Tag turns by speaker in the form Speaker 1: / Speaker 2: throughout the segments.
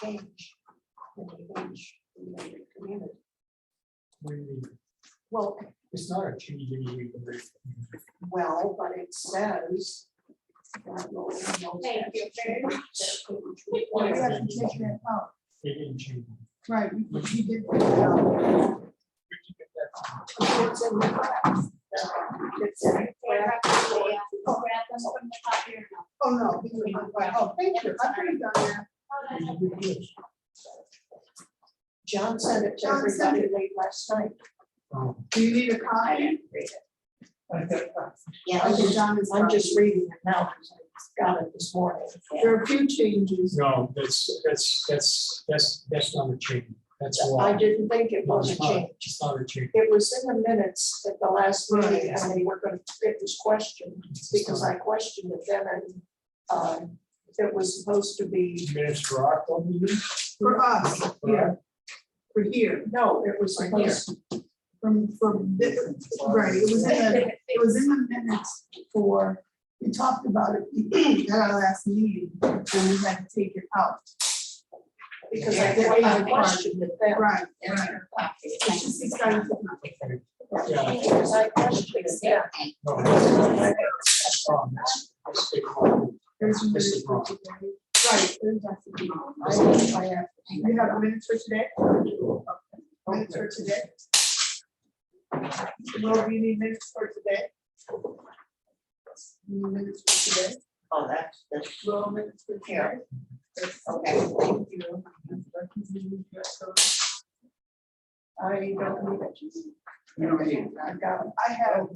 Speaker 1: change in the age-related community.
Speaker 2: What do you mean?
Speaker 1: Well,
Speaker 2: It's not a change in the community.
Speaker 1: well, but it says. that no- no
Speaker 3: Thank you very much.
Speaker 4: Well, we have to take that out.
Speaker 2: It didn't change.
Speaker 4: Right, we did put it out.
Speaker 2: Where'd you get that
Speaker 1: It's in the draft. It's in the draft.
Speaker 3: Grab them from the top here now.
Speaker 4: Oh, no. we were not- Oh, thank you. I could have done that.
Speaker 2: from? Where'd you get this?
Speaker 1: John sent it to
Speaker 4: John sent
Speaker 1: everybody late last night.
Speaker 4: Do you need a
Speaker 3: I
Speaker 4: copy?
Speaker 3: didn't read it.
Speaker 4: Yeah. John is.
Speaker 1: I'm just reading it now because I got it this morning.
Speaker 4: There are a few changes.
Speaker 2: No, that's not a change. That's
Speaker 1: I
Speaker 2: why.
Speaker 1: didn't think it was a change.
Speaker 2: It's not a change.
Speaker 1: It was in the minutes at the last meeting and they were going to get this question because I questioned it then and it was supposed to be,
Speaker 2: Minutes for our club meeting?
Speaker 4: For us,
Speaker 1: yeah,
Speaker 4: for here,
Speaker 1: no, it was supposed to.
Speaker 4: from this, right, it was in the minutes for, we talked about it at our last meeting, and we had to take it out.
Speaker 1: Because I questioned it then.
Speaker 4: Right,
Speaker 3: There's
Speaker 4: right.
Speaker 3: your copy.
Speaker 4: It's just it's gotta take it out.
Speaker 2: Yeah.
Speaker 1: Because I questioned it, yeah.
Speaker 2: No, that's wrong. That's big wrong.
Speaker 4: There's your
Speaker 2: This
Speaker 4: minutes
Speaker 2: is
Speaker 4: for
Speaker 2: wrong.
Speaker 4: today. Right, there's actually.
Speaker 1: I have,
Speaker 4: You have minutes for today? Okay. Minutes for today? Well, do you need minutes for today? You need minutes for today?
Speaker 3: Oh, that's,
Speaker 4: Well, minutes for today?
Speaker 3: okay.
Speaker 4: Thank you.
Speaker 1: I don't need it.
Speaker 2: You don't need it.
Speaker 1: I got it.
Speaker 4: I have.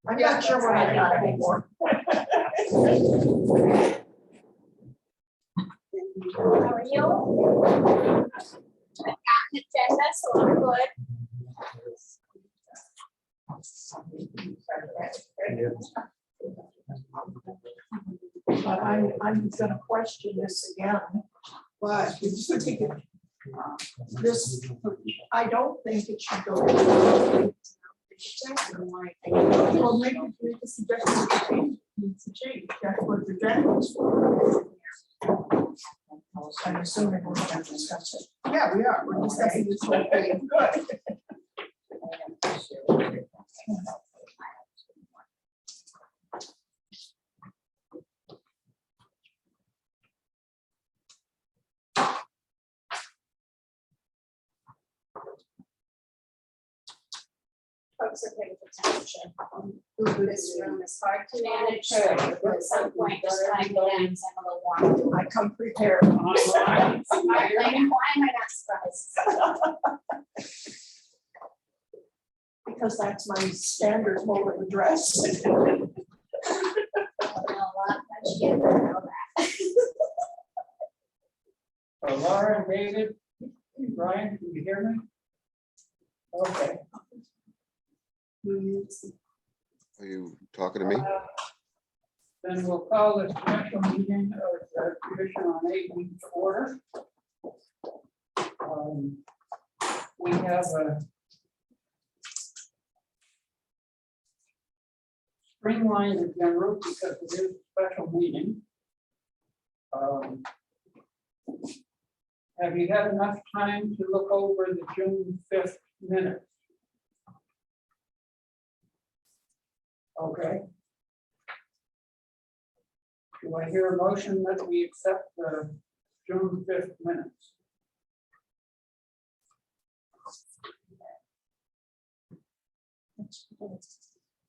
Speaker 1: I'm not sure what I got anymore.
Speaker 3: How are you? I've got an agenda, so I'm good.
Speaker 1: But I'm gonna question this again.
Speaker 4: But you just would take it.
Speaker 1: This, I don't think it should go.
Speaker 4: Well, make a suggestion to change, needs to change, that's what the draft is for.
Speaker 1: I'm assuming we're gonna discuss it.
Speaker 4: Yeah, we are, we're discussing this whole thing. Good.
Speaker 3: Folks are paying attention. This room is hard to manage, so at some point, just find the ends and a little warm.
Speaker 1: I come prepared.
Speaker 3: Why am I not surprised?
Speaker 1: Because that's my standard mode of address.
Speaker 3: I know a lot, but you never know that.
Speaker 5: Laura, David, Brian, can you hear me? Okay.
Speaker 6: Are you talking to me?
Speaker 5: Then we'll call this special meeting of the Commission on Aging to order. We have a streamlined agenda because it is a special meeting. Have you had enough time to look over the June 5th minutes? Okay. Do I hear a motion that we accept the June 5th minutes?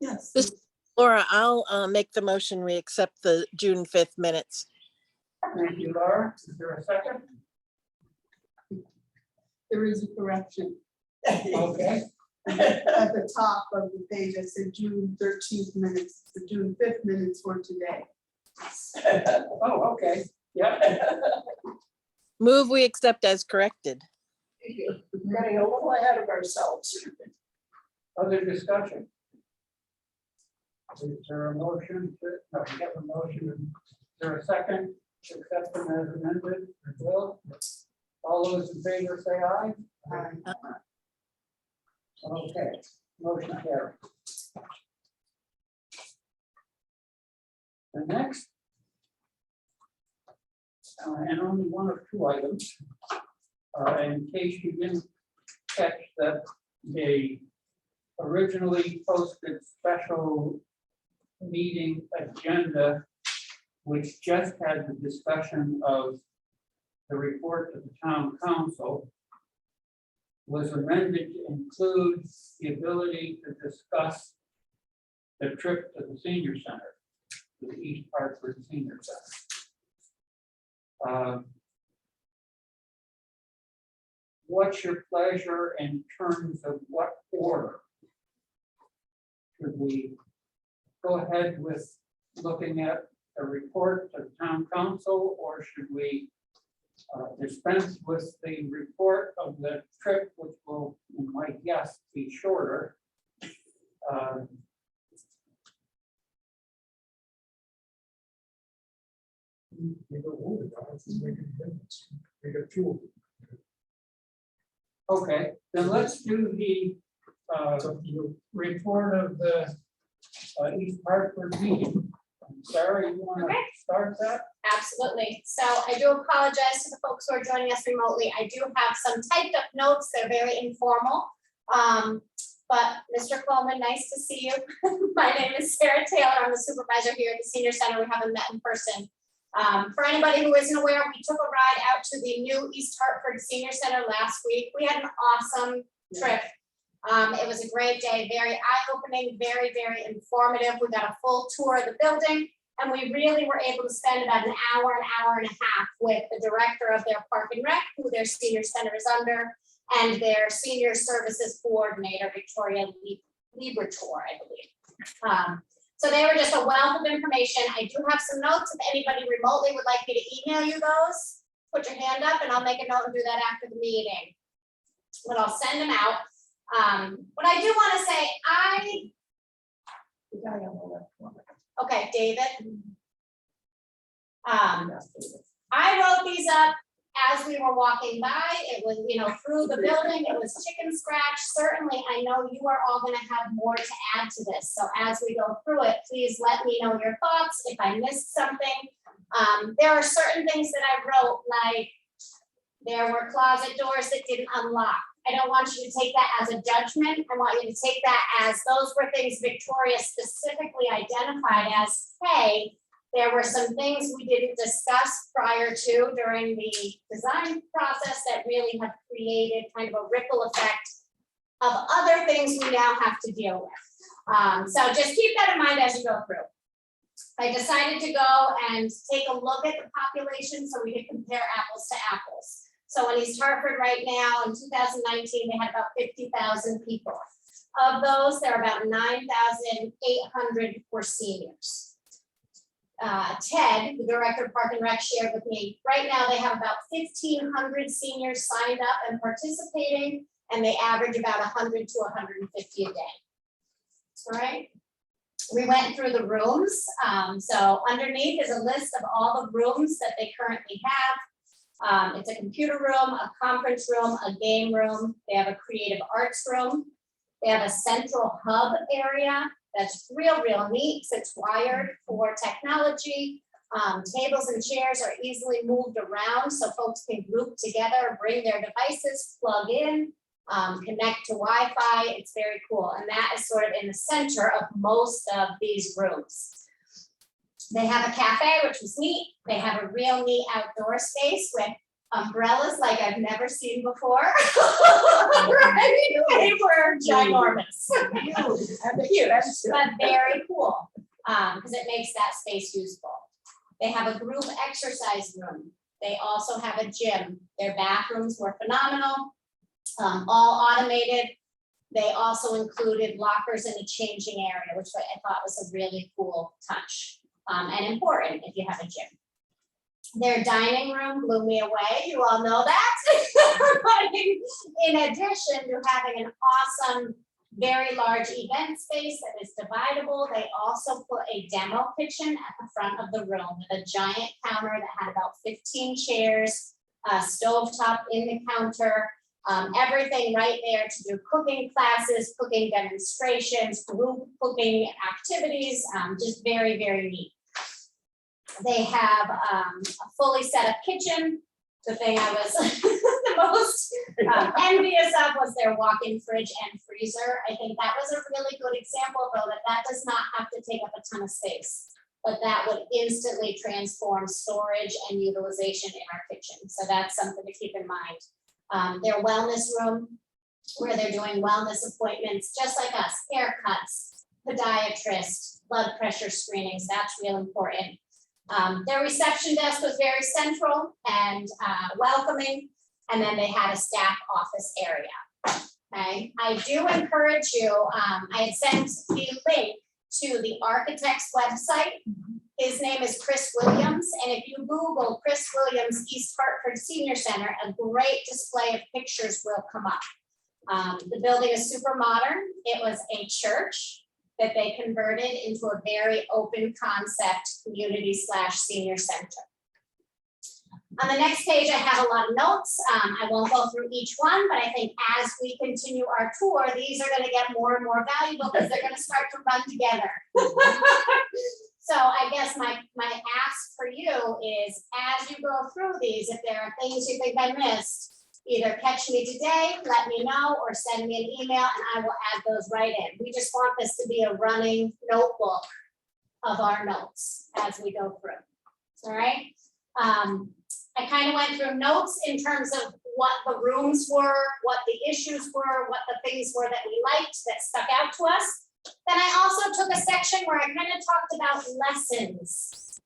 Speaker 4: Yes.
Speaker 7: This- Laura, I'll make the motion. We accept the June 5th minutes.
Speaker 5: Thank you, Laura. Is there a second?
Speaker 4: There is a correction.
Speaker 5: Okay.
Speaker 4: At the top of the page, I said June 13th minutes, the June 5th minutes for today.
Speaker 5: Oh, okay. Yeah.
Speaker 7: Move we accept as corrected.
Speaker 1: We're getting a little ahead of ourselves.
Speaker 5: Other discussion? Is there a motion? No, we have a motion. Is there a second? To accept them as amended? Will? All those in favor say aye.
Speaker 4: Aye.
Speaker 5: Okay, motion carried. The next and only one of two items. In case you didn't catch that, they originally posted special meeting agenda, which just had the discussion of the report to the town council, was amended to include the ability to discuss the trip to the senior center, to the East Hartford Senior Center. What's your pleasure in terms of what order? Should we go ahead with looking at a report to the town council, or should we dispense with the report of the trip, which will, in my guess, be shorter?
Speaker 2: You don't hold it, I don't think we can do it. We got two of them.
Speaker 5: Okay, then let's do the
Speaker 2: It's up to you.
Speaker 5: report of the East Hartford meeting. Sarah, you want to
Speaker 3: Okay.
Speaker 5: start that?
Speaker 3: Absolutely. So I do apologize to the folks who are joining us remotely. I do have some typed up notes. They're very informal. But Mr. Coleman, nice to see you. My name is Sarah Taylor. I'm the supervisor here at the senior center. We haven't met in person. For anybody who isn't aware, we took a ride out to the new East Hartford Senior Center last week. We had an awesome trip. It was a great day, very eye-opening, very, very informative. We got a full tour of the building, and we really were able to spend about an hour and a half with the director of their Park and Rec, who their senior center is under, and their senior services coordinator, Victoria Liebertor, I believe. So they were just a wealth of information. I do have some notes. If anybody remotely would like me to email you those, put your hand up and I'll make a note and do that after the meeting. But I'll send them out. What I do want to say,
Speaker 1: The guy on the left one.
Speaker 3: okay, David. I wrote these up as we were walking by. It was, through the building, it was chicken scratch. Certainly, I know you are all gonna have more to add to this. So as we go through it, please let me know your thoughts if I missed something. There are certain things that I wrote, like there were closet doors that didn't unlock. I don't want you to take that as a judgment. I want you to take that as those were things Victoria specifically identified as, hey, there were some things we didn't discuss prior to during the design process that really have created kind of a ripple effect of other things we now have to deal with. So just keep that in mind as you go through. I decided to go and take a look at the population so we could compare apples to apples. So in East Hartford right now, in 2019, they had about 50,000 people. Of those, there are about 9,800 were seniors. Ted, the director of Park and Rec, shared with me, right now they have about 1,500 seniors signed up and participating, and they average about 100 to 150 a day. All right. We went through the rooms. So underneath is a list of all the rooms that they currently have. It's a computer room, a conference room, a game room. They have a creative arts room. They have a central hub area that's real neat, because it's wired for technology. Tables and chairs are easily moved around so folks can group together, bring their devices, plug in, connect to Wi-Fi. It's very cool. And that is sort of in the center of most of these rooms. They have a cafe, which was neat. They have a real neat outdoor space with umbrellas like I've never seen before. Right? They were ginormous. Huge, but very cool, because it makes that space useful. They have a group exercise room. They also have a gym. Their bathrooms were phenomenal, all automated. They also included lockers in a changing area, which I thought was a really cool touch, and important if you have a gym. Their dining room blew me away. You all know that. In addition to having an awesome, very large event space that is dividable, they also put a demo kitchen at the front of the room with a giant counter that had about 15 chairs, a stovetop in the counter, everything right there to do cooking classes, cooking demonstrations, group cooking activities, just very, very neat. They have a fully set up kitchen. The thing I was the most envious of was their walk-in fridge and freezer. I think that was a really good example, though, that does not have to take up a ton of space, but that would instantly transform storage and utilization in our kitchen. So that's something to keep in mind. Their wellness room, where they're doing wellness appointments, just like us, haircuts, podiatrist, blood pressure screenings, that's real important. Their reception desk was very central and welcoming, and then they had a staff office area. Okay, I do encourage you, I had sent the link to the architect's website. His name is Chris Williams, and if you Google Chris Williams East Hartford Senior Center, a great display of pictures will come up. The building is super modern. It was a church that they converted into a very open concept community/senior center. On the next page, I have a lot of notes. I won't go through each one, but I think as we continue our tour, these are gonna get more and more valuable because they're gonna start to run together. So I guess my ask for you is, as you go through these, if there are things you think I missed, either catch me today, let me know, or send me an email and I will add those right in. We just want this to be a running notebook of our notes as we go through. All right. I kind of went through notes in terms of what the rooms were, what the issues were, what the things were that we liked that stuck out to us. Then I also took a section where I kind of talked about lessons.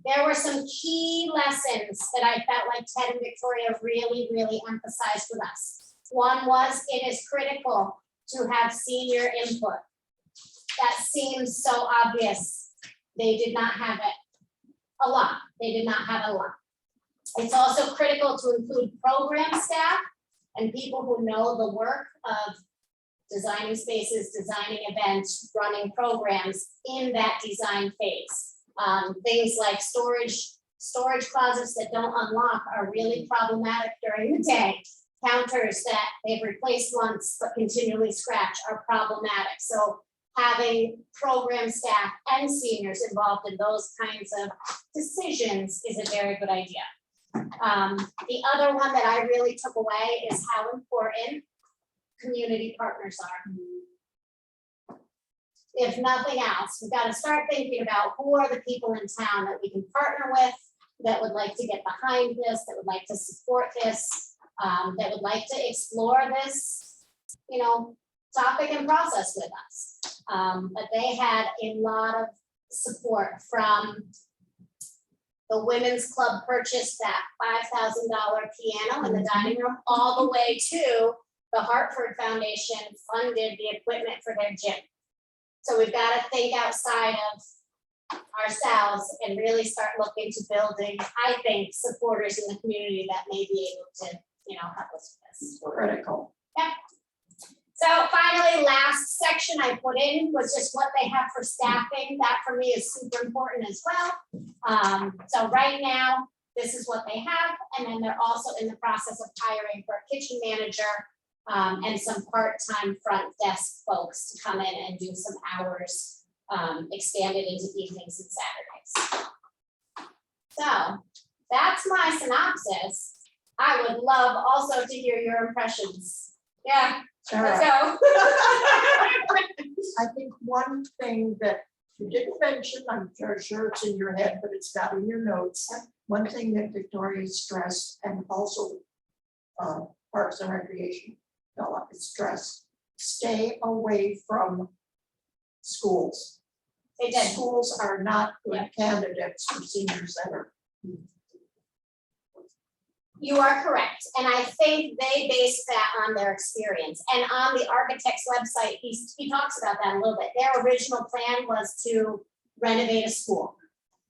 Speaker 3: There were some key lessons that I felt like Ted and Victoria really, really emphasized with us. One was, it is critical to have senior input. That seems so obvious. They did not have it a lot. They did not have a lot. It's also critical to include program staff and people who know the work of designing spaces, designing events, running programs in that design phase. Things like storage closets that don't unlock are really problematic during the day. Counters that they've replaced once but continually scratch are problematic. So having program staff and seniors involved in those kinds of decisions is a very good idea. The other one that I really took away is how important community partners are. If nothing else, we've got to start thinking about who are the people in town that we can partner with, that would like to get behind this, that would like to support this, that would like to explore this, topic and process with us. But they had a lot of support from the women's club purchased that $5,000 piano in the dining room, all the way to the Hartford Foundation funded the equipment for their gym. So we've got to think outside of ourselves and really start looking to building, I think, supporters in the community that may be able to, help us with this.
Speaker 1: Critical.
Speaker 3: Yeah. So finally, last section I put in was just what they have for staffing. That for me is super important as well. So right now, this is what they have. And then they're also in the process of hiring for a kitchen manager and some part-time front desk folks to come in and do some hours expanded into evenings and Saturdays. So that's my synopsis. I would love also to hear your impressions. Yeah, let's go.
Speaker 1: I think one thing that you didn't mention, I'm sure it's in your head, but it's not in your notes. One thing that Victoria stressed, and also Parks and Recreation stressed, stay away from schools.
Speaker 3: They did.
Speaker 1: Schools are not good candidates for senior center.
Speaker 3: You are correct. And I think they based that on their experience. And on the architect's website, he talks about that a little bit. Their original plan was to renovate a school.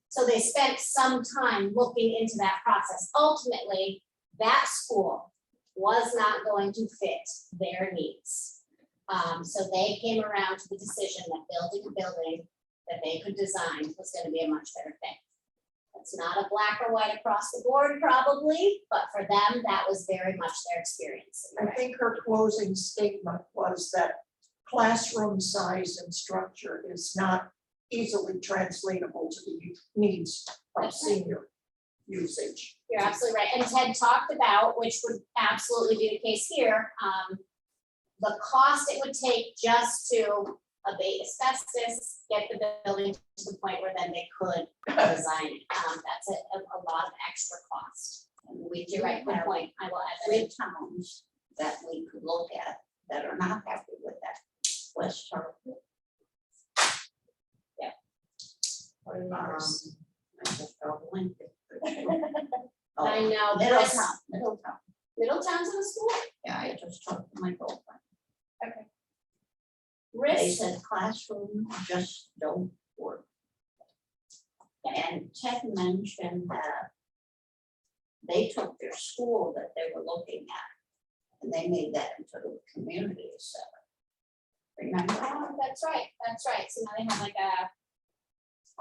Speaker 3: So they spent some time looking into that process. Ultimately, that school was not going to fit their needs. So they came around to the decision that building a building that they could design was going to be a much better thing. It's not a black or white across the board probably, but for them, that was very much their experience.
Speaker 1: I think her closing statement was that classroom size and structure is not easily translatable to the needs of senior usage.
Speaker 3: You're absolutely right. And Ted talked about, which would absolutely be the case here, the cost it would take just to abate asbestos, get the building to the point where then they could design it. That's a lot of extra cost.
Speaker 8: And we do
Speaker 3: You're right, good
Speaker 8: have
Speaker 3: point. I will add that in.
Speaker 8: 3 towns that we could look at that are not happy with that. West Hartford. I just don't link it.
Speaker 3: I know,
Speaker 8: Middletown, Middletown.
Speaker 3: Middletown's in the school.
Speaker 8: Yeah, I just talked to my girlfriend.
Speaker 3: Okay.
Speaker 8: They
Speaker 3: Risk,
Speaker 8: said classrooms just don't work. And Ted mentioned that they took their school that they were looking at and they made that into a community center. Remember?
Speaker 3: oh, that's right, so now they have like a,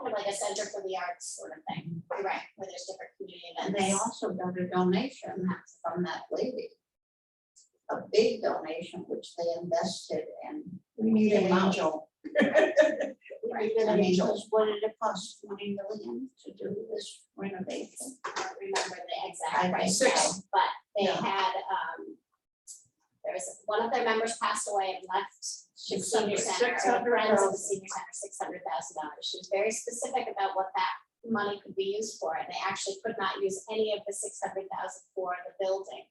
Speaker 3: kind of like a center for the arts sort of thing, you're right, where there's different community
Speaker 8: And
Speaker 3: events.
Speaker 8: they also got a donation from that lady. A big donation, which they invested in.
Speaker 1: We need an
Speaker 8: Came out.
Speaker 1: angel.
Speaker 8: Right, I mean, because what did it cost, 20 million to do this renovation?
Speaker 3: I don't remember the
Speaker 8: I
Speaker 3: exact
Speaker 8: think
Speaker 3: price
Speaker 8: so.
Speaker 3: tag, but they
Speaker 1: Yeah.
Speaker 3: had, there was, one of their members passed away and left the senior center, or the friends of the senior center, $600,000. She was very specific about what that money could be used for, and they actually could not use any of the $600,000 for the building.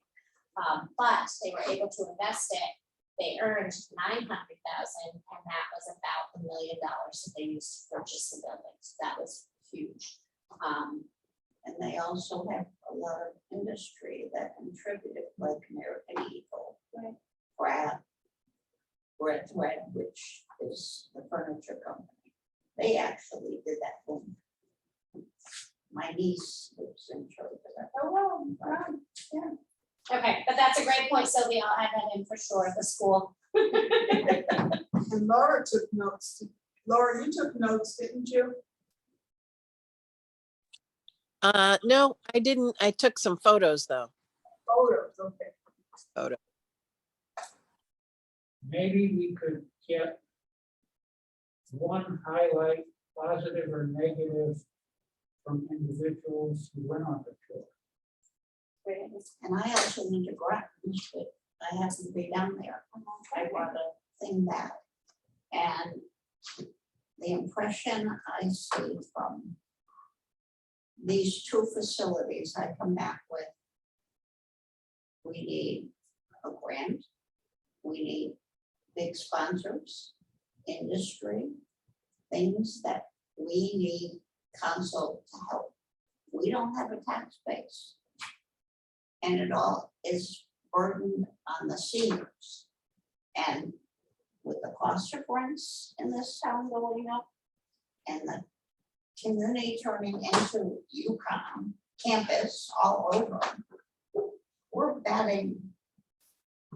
Speaker 3: But they were able to invest it. They earned $900,000, and that was about $1 million that they used to purchase the building. So that was huge.
Speaker 8: And they also have a lot of industry that contributed, like American Eagle. Pratt, Red Thread, which is the furniture company. They actually did that one. My niece lives in charge of that.
Speaker 3: Oh, wow, wow, yeah. Okay, but that's a great point, Sylvia. I'll add that in for sure at the school.
Speaker 4: And Laura took notes. Laura, you took notes, didn't you?
Speaker 7: No, I didn't. I took some photos though.
Speaker 4: Photos, okay.
Speaker 5: Maybe we could get one highlight, positive or negative, from individuals who went on the tour.
Speaker 8: And I also went to Groton's, but I happened to be down there. I brought a thing back. And the impression I see from these 2 facilities I come back with, we need a grant, we need big sponsors, industry, things that we need council to help. We don't have a tax base. And it all is burdened on the seniors. And with the cost of rents in this town going up and the community turning into UConn campus all over, we're batting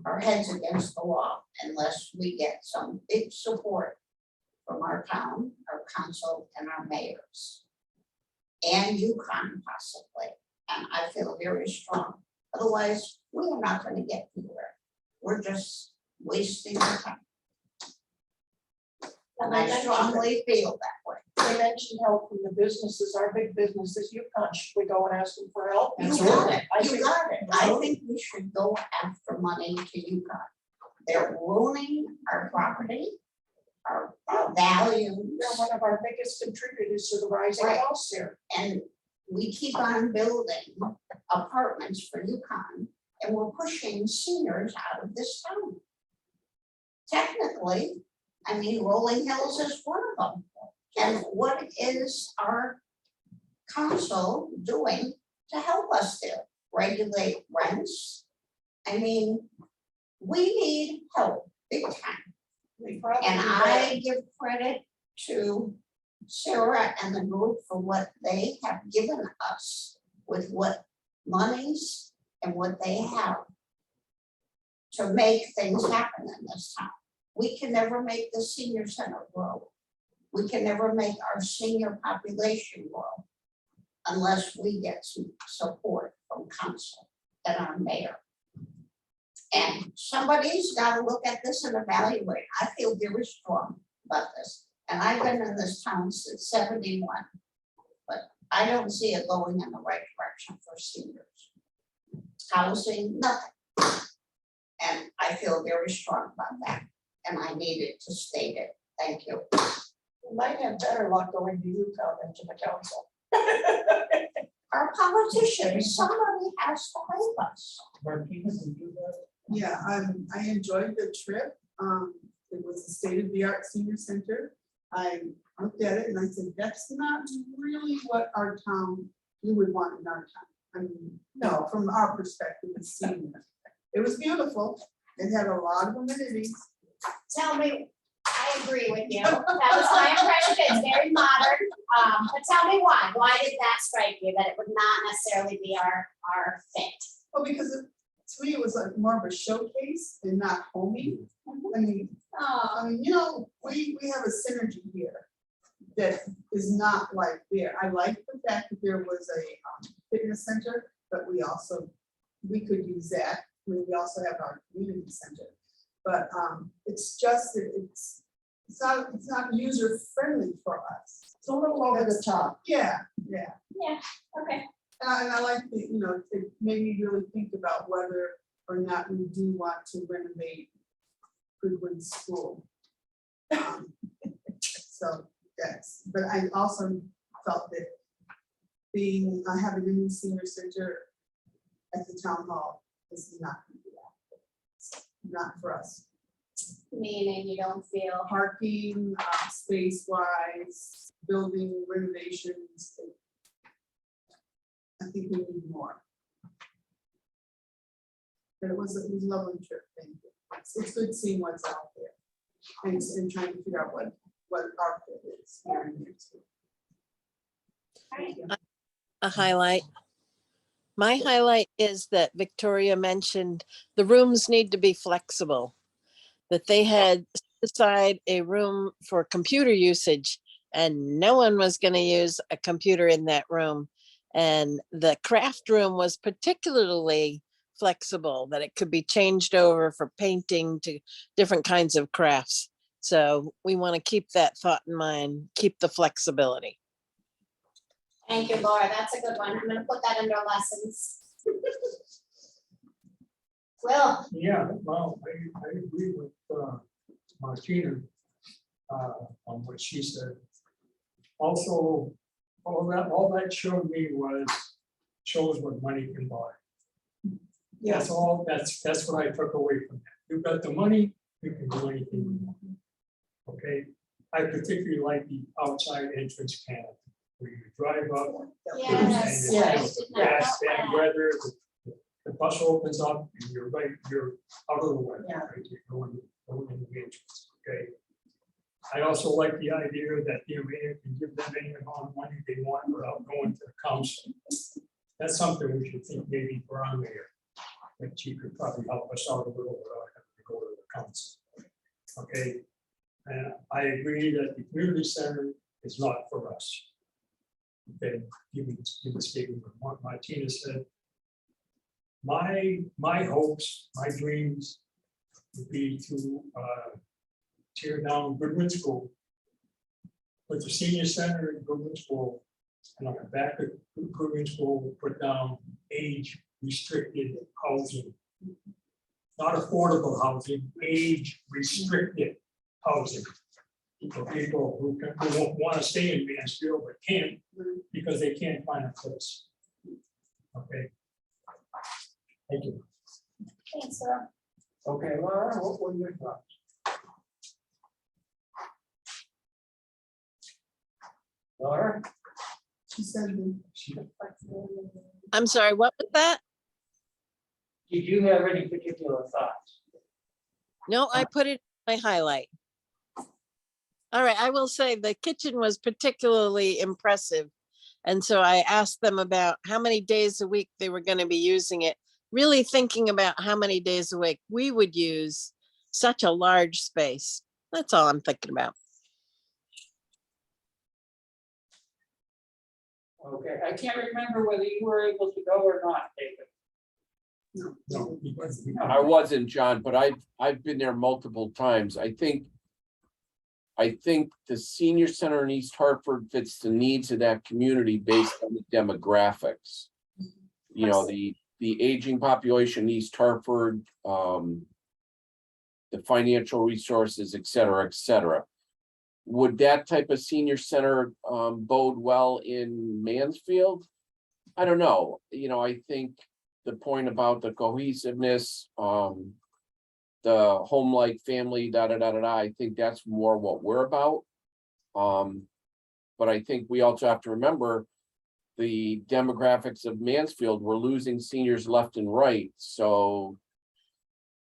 Speaker 8: our heads against the wall unless we get some big support from our town, our council, and our mayors. And UConn possibly, and I feel very strong. Otherwise, we are not going to get anywhere. We're just wasting our time. And I strongly feel that way.
Speaker 1: They mentioned help from the businesses, our big businesses, UConn, should we go and ask them for help?
Speaker 8: You got it,
Speaker 1: I
Speaker 8: you
Speaker 1: think-
Speaker 8: got it. I think we should go after money to UConn. They're ruining our property, our values.
Speaker 1: They're one of our biggest contributors to the rising
Speaker 8: Right.
Speaker 1: costs here.
Speaker 8: And we keep on building apartments for UConn, and we're pushing seniors out of this town. Technically, I mean, Rolling Hills is one of them. And what is our council doing to help us there? Regulate rents? I mean, we need help big time.
Speaker 1: We probably
Speaker 8: And
Speaker 1: do
Speaker 8: I give credit to Sarah and the group for what they have given us with what monies and what they have to make things happen in this town. We can never make the senior center grow. We can never make our senior population grow unless we get some support from council and our mayor. And somebody's got to look at this and evaluate. I feel very strong about this. And I've been in this town since 71. But I don't see it going in the right direction for seniors. Housing, nothing. And I feel very strong about that, and I needed to state it. Thank you.
Speaker 1: You might have better luck going to UConn than to the council.
Speaker 8: Our politicians, somebody has to help us.
Speaker 5: Martina, did you do that?
Speaker 4: Yeah, I enjoyed the trip. It was a state-of-the-art senior center. I looked at it and I said, that's not really what our town, you would want in our town. I mean, no, from our perspective as seniors. It was beautiful. It had a lot of amenities.
Speaker 3: Tell me, I agree with you. That was my impression. It's very modern. But tell me why. Why did that strike you, that it would not necessarily be our fit?
Speaker 4: Well, because to me, it was like more of a showcase and not homey.
Speaker 3: Oh,
Speaker 4: I mean, you know, we have a synergy here that is not like there. I like the fact that there was a fitness center, but we could use that. We also have our community center. But it's just that it's not user friendly for us.
Speaker 1: It's a little over the top.
Speaker 4: Yeah.
Speaker 3: okay.
Speaker 4: And I like the, you know, it made me really think about whether or not we do want to renovate Goodwin School. So that's, but I also felt that having a new senior center at the town hall is not gonna be that. Not for us.
Speaker 3: Meaning you don't feel,
Speaker 4: Parking, space wise, building renovations. I think we need more. But it was a lovely trip, thank you. It's good seeing what's out there and trying to figure out what our fit is here in New York City. Thank you.
Speaker 7: A highlight. My highlight is that Victoria mentioned the rooms need to be flexible, that they had set aside a room for computer usage and no one was going to use a computer in that room. And the craft room was particularly flexible, that it could be changed over for painting to different kinds of crafts. So we want to keep that thought in mind, keep the flexibility.
Speaker 3: thank you, Laura. That's a good one. I'm gonna put that under lessons. Will,
Speaker 2: Yeah, well, I agree with Martina on what she said. Also, all that showed me shows what money can buy. That's all, that's what I took away from that. You've got the money, you can do anything you want. Okay, I particularly like the outside entrance canopy, where you drive up.
Speaker 3: yes.
Speaker 2: and
Speaker 1: Yeah.
Speaker 2: it's gas, bad weather, the bus opens up, and you're out of the way.
Speaker 1: Yeah.
Speaker 2: Right? You're going in the entrance, okay? I also like the idea that the mayor can give them any amount of money they want without going to the council. That's something we should think maybe for our mayor, that she could probably help us out a little without having to go to the council. Okay, and I agree that the community center is not for us. Okay, you can speak with what Martina said. My hopes, my dreams would be to tear down Goodwin School, put the senior center in Goodwin School, and on the back of Goodwin School, put down age restricted housing. Not affordable housing, age restricted housing. For people who want to stay in Mansfield but can't because they can't find a place. Okay. Thank you.
Speaker 3: Thanks, Will.
Speaker 5: Okay, Laura, what were your thoughts? Laura?
Speaker 4: She said,
Speaker 7: I'm sorry, what was that?
Speaker 5: Did you have any particular thoughts?
Speaker 7: No, I put it in my highlight. All right, I will say the kitchen was particularly impressive. And so I asked them about how many days a week they were going to be using it, really thinking about how many days a week we would use such a large space. That's all I'm thinking about.
Speaker 5: Okay, I can't remember whether you were able to go or not, David.
Speaker 2: No,
Speaker 9: I wasn't, John, but I've been there multiple times. I think I think the senior center in East Hartford fits the needs of that community based on the demographics. You know, the aging population in East Hartford, the financial resources, et cetera, et cetera. Would that type of senior center bode well in Mansfield? I don't know. You know, I think the point about the cohesiveness, the home-like family, I think that's more what we're about. But I think we also have to remember the demographics of Mansfield. We're losing seniors left and right. So,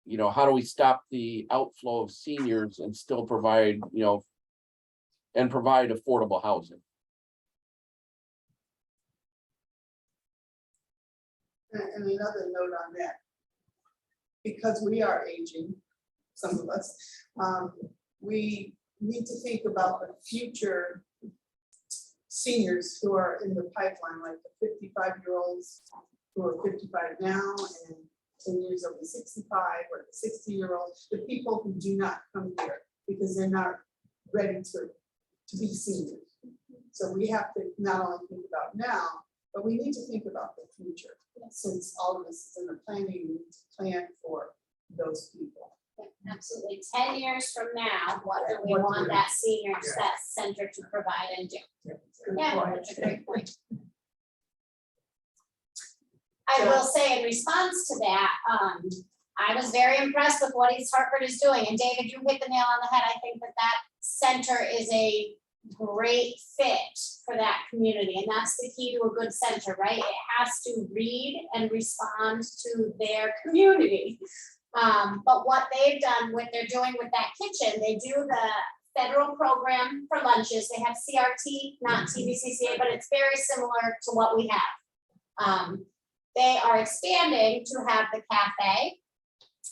Speaker 9: you know, how do we stop the outflow of seniors and still provide, you know, and provide affordable housing?
Speaker 4: And another note on that, because we are aging, some of us, we need to think about the future seniors who are in the pipeline, like the 55-year-olds who are 55 now and 10 years over 65, or the 60-year-olds, the people who do not come here because they're not ready to be seniors. So we have to not only think about now, but we need to think about the future. Since all of this is in the planning, we need to plan for those people.
Speaker 3: Absolutely. 10 years from now, what do we
Speaker 4: What do
Speaker 3: want
Speaker 4: we-
Speaker 3: that senior
Speaker 2: Yeah.
Speaker 3: that center to provide and do?
Speaker 4: Good
Speaker 3: Yeah,
Speaker 4: point.
Speaker 3: that's a great point. I will say in response to that, I was very impressed with what East Hartford is doing. And David, you hit the nail on the head. I think that center is a great fit for that community. And that's the key to a good center, right? It has to read and respond to their community. But what they've done, what they're doing with that kitchen, they do the federal program for lunches. They have CRT, not TVCCA, but it's very similar to what we have. They are expanding to have the cafe.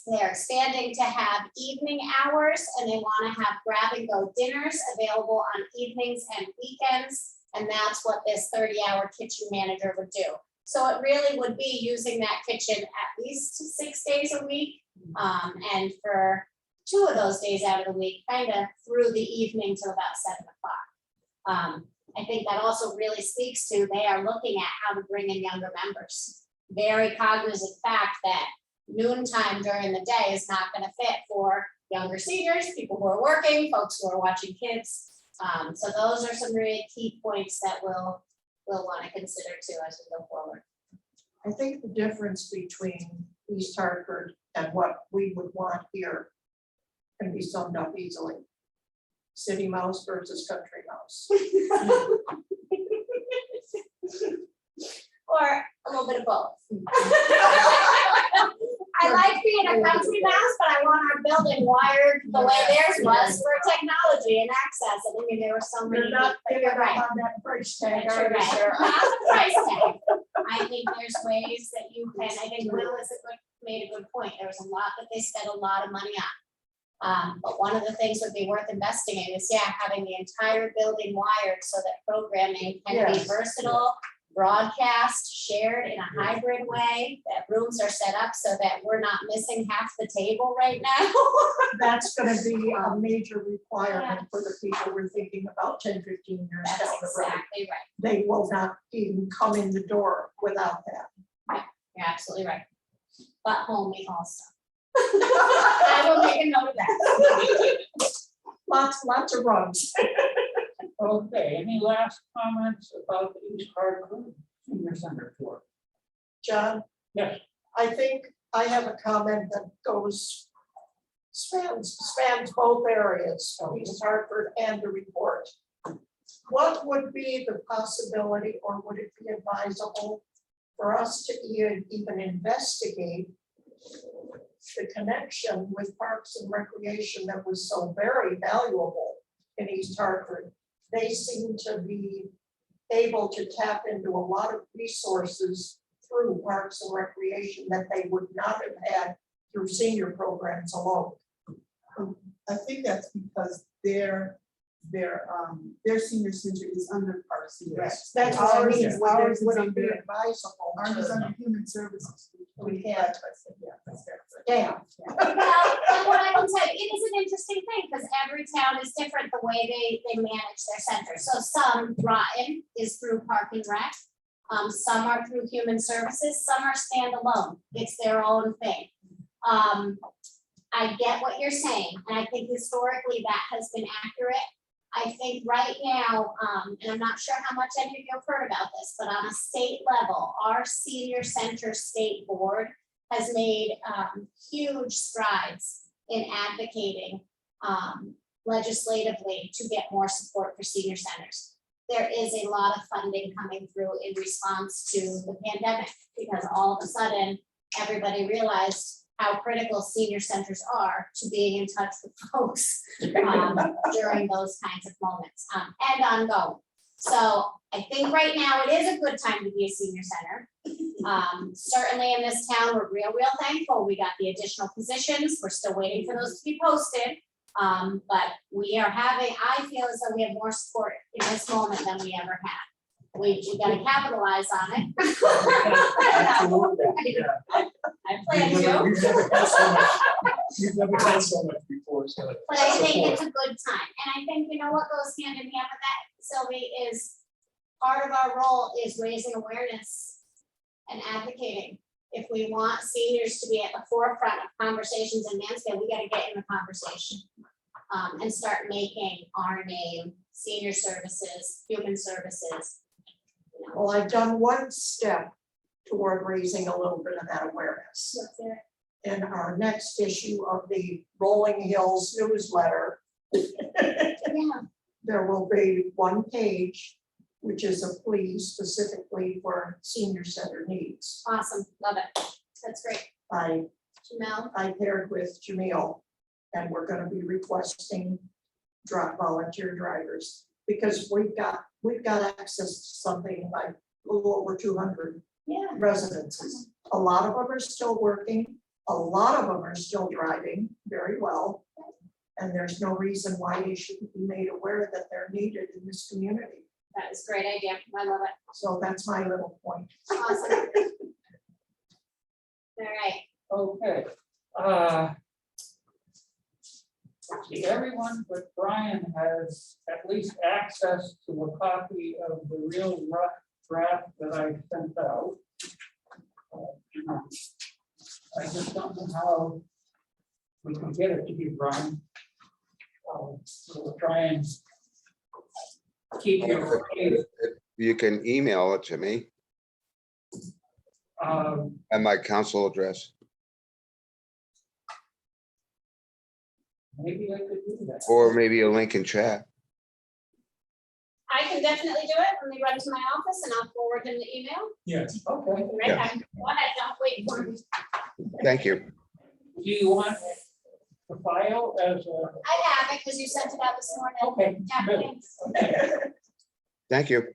Speaker 3: They're expanding to have evening hours, and they want to have grab and go dinners available on evenings and weekends. And that's what this 30-hour kitchen manager would do. So it really would be using that kitchen at least 6 days a week. And for 2 of those days out of the week, kind of through the evening till about 7 o'clock. I think that also really speaks to they are looking at how to bring in younger members. Very cognizant fact that noontime during the day is not going to fit for younger seniors, people who are working, folks who are watching kids. So those are some really key points that we'll want to consider too as we go forward.
Speaker 1: I think the difference between East Hartford and what we would want here can be summed up easily. City mouse versus country mouse.
Speaker 3: Or a little bit of both. I like being a country mouse, but I want our building wired the way theirs was for technology and access. I mean, there were so many.
Speaker 1: You're not
Speaker 3: but
Speaker 1: giving
Speaker 3: you're right.
Speaker 1: up on that price tag,
Speaker 3: You're
Speaker 1: are you,
Speaker 3: right.
Speaker 1: Sarah?
Speaker 3: Not the price tag. I think there's ways that you can, I think Will made a good point. There was a lot that they spent a lot of money on. But one of the things would be worth investing in is, having the entire building wired so that programming can be
Speaker 1: Yes.
Speaker 3: versatile, broadcast, shared in a hybrid way, that rooms are set up so that we're not missing half the table right now.
Speaker 1: That's gonna be a major requirement for the people we're thinking about 10, 15 years down
Speaker 3: That's
Speaker 1: the road.
Speaker 3: exactly right.
Speaker 1: They will not even come in the door without that.
Speaker 3: You're absolutely right. But homey also. I will make a note of that.
Speaker 1: Lots of runs.
Speaker 5: Okay, any last comments about the East Hartford Senior Center tour?
Speaker 1: John,
Speaker 5: Yes.
Speaker 1: I think I have a comment that spans both areas, East Hartford and the report. What would be the possibility, or would it be advisable for us to even investigate the connection with Parks and Recreation that was so very valuable in East Hartford? They seem to be able to tap into a lot of resources through Parks and Recreation that they would not have had through senior programs alone.
Speaker 4: I think that's because their senior center is under Parks and Rec.
Speaker 1: That's what I
Speaker 4: Ours
Speaker 1: mean,
Speaker 4: is-
Speaker 1: would
Speaker 4: ours
Speaker 1: it
Speaker 4: is
Speaker 1: be
Speaker 4: under-
Speaker 1: advisable
Speaker 4: Ours is
Speaker 1: to-
Speaker 4: under Human Services.
Speaker 1: We
Speaker 4: Yeah,
Speaker 1: can't.
Speaker 4: that's fair.
Speaker 1: Damn.
Speaker 3: Well, and what I can tell you, it is an interesting thing, because every town is different the way they manage their center. So some, Groton is through Park and Rec. Some are through Human Services, some are standalone. It's their own thing. I get what you're saying, and I think historically that has been accurate. I think right now, and I'm not sure how much any of you have heard about this, but on a state level, our senior center state board has made huge strides in advocating legislatively to get more support for senior centers. There is a lot of funding coming through in response to the pandemic, because all of a sudden, everybody realized how critical senior centers are to being in touch with folks during those kinds of moments and ongoing. So I think right now it is a good time to be a senior center. Certainly in this town, we're real thankful. We got the additional positions. We're still waiting for those to be posted. But we are having, I feel as though we have more support in this moment than we ever had. We gotta capitalize on it. I plan to.
Speaker 2: We've never had so much before, so.
Speaker 3: But I think it's a good time, and I think, you know, what goes hand in hand with that, Sylvie, is part of our role is raising awareness and advocating. If we want seniors to be at the forefront of conversations in Mansfield, we gotta get in the conversation. And start making our name, senior services, human services. You know,
Speaker 1: Well, I've done one step toward raising a little bit of that awareness.
Speaker 3: what's there?
Speaker 1: In our next issue of the Rolling Hills newsletter,
Speaker 3: Yeah,
Speaker 1: there will be one page, which is a plea specifically for senior center needs.
Speaker 3: awesome, love it. That's great. Jamel,
Speaker 1: I paired with Jamil, and we're gonna be requesting volunteer drivers, because we've got access to something like a little over 200
Speaker 3: yeah,
Speaker 1: residences. A lot of them are still working, a lot of them are still driving very well. And there's no reason why they shouldn't be made aware that they're needed in this community.
Speaker 3: that is a great idea. I love it.
Speaker 1: So that's my little point.
Speaker 3: Awesome. All right,
Speaker 5: Okay. Let's see, everyone but Brian has at least access to a copy of the real rough draft that I sent out. I just don't know how we can get it to you, Brian. So we'll try and keep you updated.
Speaker 6: You can email it to me at my council address,
Speaker 5: Maybe I could do that.
Speaker 6: or maybe a link in chat.
Speaker 3: I can definitely do it. Let me run to my office and I'll forward him the email.
Speaker 2: Yes,
Speaker 5: Okay.
Speaker 3: Right
Speaker 6: Yeah.
Speaker 3: back. Go ahead, don't wait for me.
Speaker 6: Thank you.
Speaker 5: Do you want the file as a?
Speaker 3: I have it because you sent it out this morning.
Speaker 5: Okay.
Speaker 3: Yeah,
Speaker 5: good.
Speaker 3: thanks.
Speaker 5: Okay.
Speaker 6: Thank you.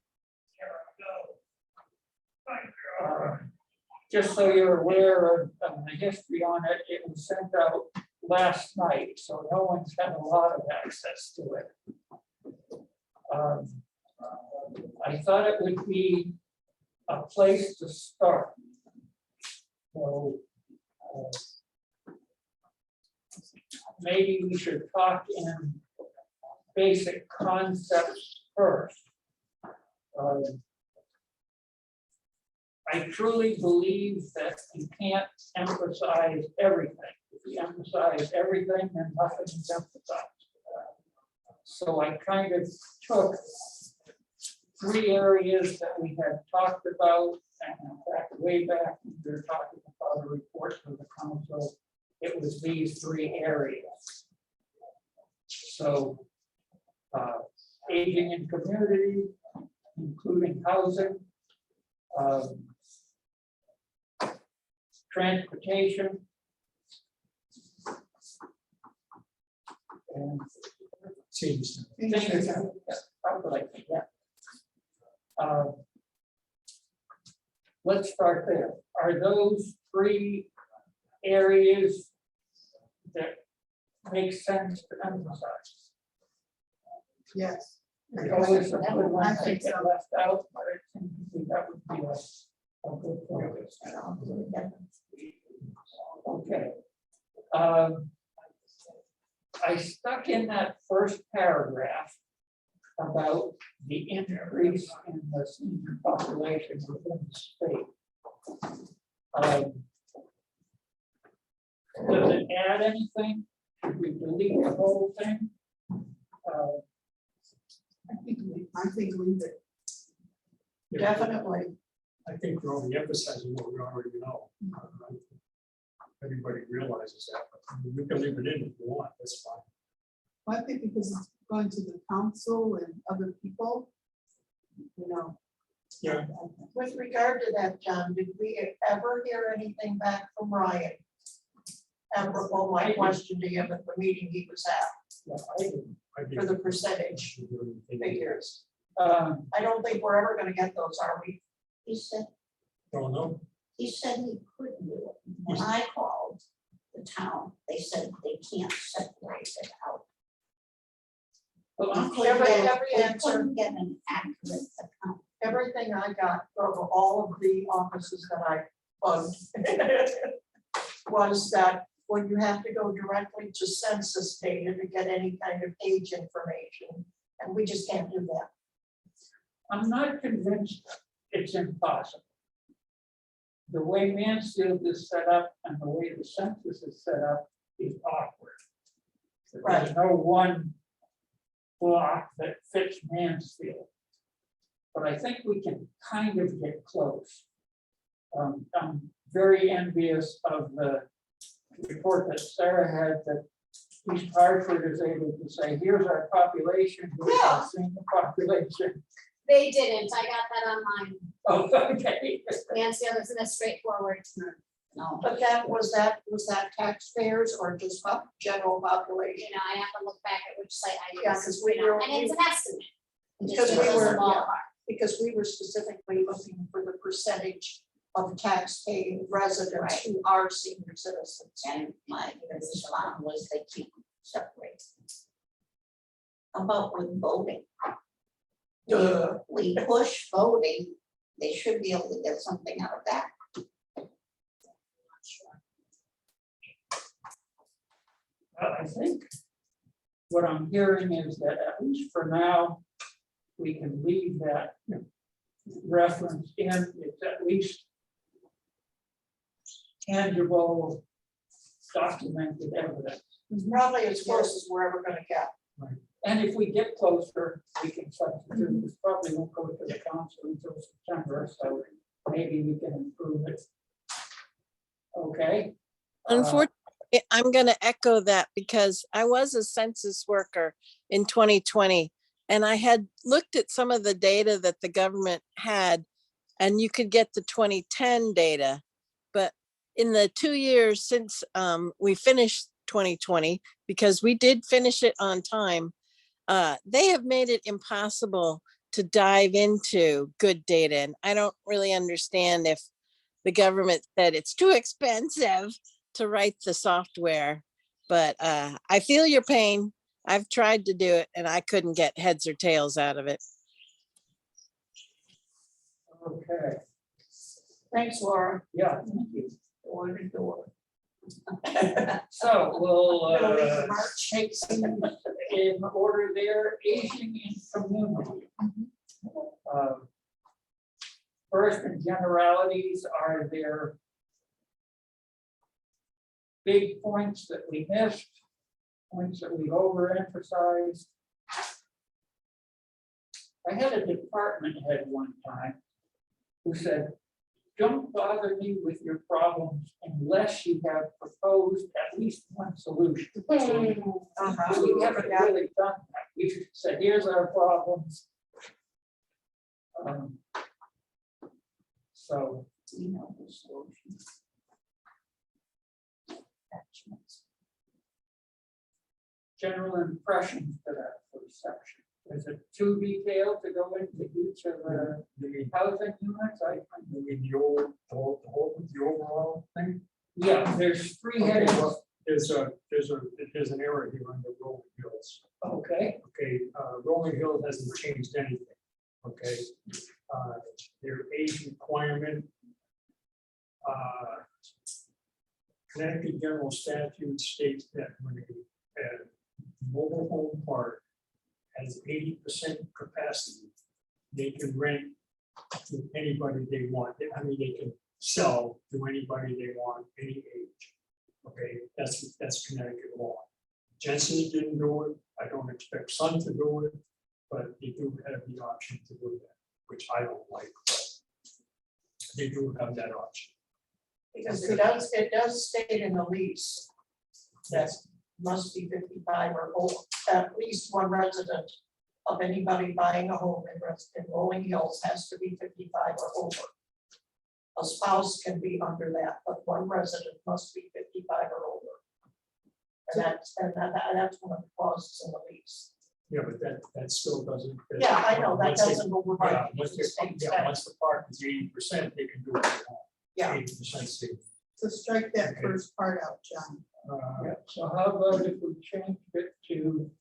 Speaker 5: Just so you're aware of the history on it, it was sent out last night, so no one's had a lot of access to it. I thought it would be a place to start. So maybe we should talk in basic concepts first. I truly believe that you can't emphasize everything. If you emphasize everything, then nothing is emphasized. So I kind of took 3 areas that we had talked about, and in fact, way back, when we were talking about a report for the council, it was these 3 areas. So aging in community, including housing, transportation, and
Speaker 2: senior center.
Speaker 5: senior center. Yeah, how could I forget? Let's start there. Are those 3 areas that make sense to emphasize?
Speaker 4: Yes.
Speaker 5: There's always some other ones that get left out, but it seems to me that would be a good focus. Okay, I stuck in that first paragraph about the increase in the senior population within the state. Does it add anything? Should we delete the whole thing?
Speaker 4: I think leave it.
Speaker 1: Definitely.
Speaker 2: I think we're only emphasizing what we already know. Everybody realizes that, but I mean, we can leave it in if you want, that's fine.
Speaker 4: I think because it's going to the council and other people, you know.
Speaker 2: Yeah.
Speaker 1: With regard to that, John, did we ever hear anything back from Ryan? Apropos my question to him at the meeting he was at
Speaker 5: Yeah, I didn't.
Speaker 1: for the percentage figures. I don't think we're ever gonna get those, are we?
Speaker 8: He said,
Speaker 2: Don't know.
Speaker 8: he said he couldn't do it. When I called the town, they said they can't separate it out.
Speaker 5: Well,
Speaker 8: We
Speaker 5: I'm
Speaker 8: couldn't
Speaker 1: Every
Speaker 8: get- we
Speaker 1: answer.
Speaker 8: couldn't get an accurate account.
Speaker 1: Everything I got from all of the offices that I bugged was that when you have to go directly to census data to get any kind of age information, and we just can't do that.
Speaker 5: I'm not convinced it's impossible. The way Mansfield is set up and the way the census is set up is awkward. There's no one block that fits Mansfield. But I think we can kind of get close. I'm very envious of the report that Sarah had that East Hartford is able to say, here's our population, here's our senior population.
Speaker 3: They didn't, I got that on mine.
Speaker 5: Oh, okay.
Speaker 3: Mansfield isn't as straightforward.
Speaker 8: No,
Speaker 1: But was that taxpayers or just general population?
Speaker 3: You know, I have to look back at which site I
Speaker 1: Yeah,
Speaker 3: use.
Speaker 1: 'cause we
Speaker 3: you know,
Speaker 1: were-
Speaker 3: And it's an estimate. It
Speaker 1: Because
Speaker 3: just
Speaker 1: we
Speaker 3: gives us a
Speaker 1: were-
Speaker 3: ballpark.
Speaker 1: Because we were specifically looking for the percentage of tax-paying residents
Speaker 8: Right.
Speaker 1: who are senior citizens.
Speaker 8: and my response was they can't separate. How about with voting? We push voting, they should be able to get something out of that.
Speaker 5: I think what I'm hearing is that at least for now, we can leave that reference in, it's at least tangible, documented evidence.
Speaker 1: Probably as close as we're ever gonna get.
Speaker 5: And if we get closer, we can substitute, this probably won't go to the council until September, so maybe we can improve it. Okay.
Speaker 7: Unfortunately, I'm going to echo that because I was a census worker in 2020 and I had looked at some of the data that the government had and you could get the 2010 data. But in the 2 years since we finished 2020, because we did finish it on time, they have made it impossible to dive into good data. And I don't really understand if the government said it's too expensive to write the software, but I feel your pain. I've tried to do it and I couldn't get heads or tails out of it.
Speaker 5: Okay,
Speaker 1: Thanks, Laura.
Speaker 5: yeah, thank you.
Speaker 1: Door to door.
Speaker 5: So we'll
Speaker 1: Gonna leave March.
Speaker 5: take things in order there, aging in community. First, in generalities, are there big points that we missed, points that we overemphasized? I had a department head one time who said, don't bother me with your problems unless you have proposed at least one solution. We haven't really done that. We just said, here's our problems. So,
Speaker 8: You know, the solution.
Speaker 5: general impressions for that first section. Is it too detailed to go into each of the
Speaker 2: You mean,
Speaker 5: housing units?
Speaker 2: you mean the overall thing?
Speaker 5: Yeah, there's three
Speaker 2: Okay,
Speaker 5: headings.
Speaker 2: well, there's an error here under Rolling Hills.
Speaker 5: Okay,
Speaker 2: Okay, Rolling Hill hasn't changed anything. Okay, their age requirement. Connecticut general statute states that when a mobile home park has 80% capacity, they can rent to anybody they want. I mean, they can sell to anybody they want, any age. Okay, that's Connecticut law. Jensen didn't do it. I don't expect Sun to do it, but they do have the option to do that, which I don't like, but they do have that option.
Speaker 1: Because it does state in the lease that must be 55 or older, at least one resident of anybody buying a home in Rolling Hills has to be 55 or older. A spouse can be under that, but one resident must be 55 or older. And that's one of the clauses in the lease.
Speaker 2: Yeah, but that still doesn't.
Speaker 1: Yeah, I know, that
Speaker 2: once they-
Speaker 1: doesn't override.
Speaker 2: Yeah,
Speaker 1: the
Speaker 2: once
Speaker 1: state
Speaker 2: yeah,
Speaker 1: statute.
Speaker 2: once the park is 80%, they can do what they want.
Speaker 1: Yeah.
Speaker 2: 80% safe.
Speaker 4: So strike that
Speaker 2: Okay.
Speaker 4: first part out, John.
Speaker 5: So how about if we change it to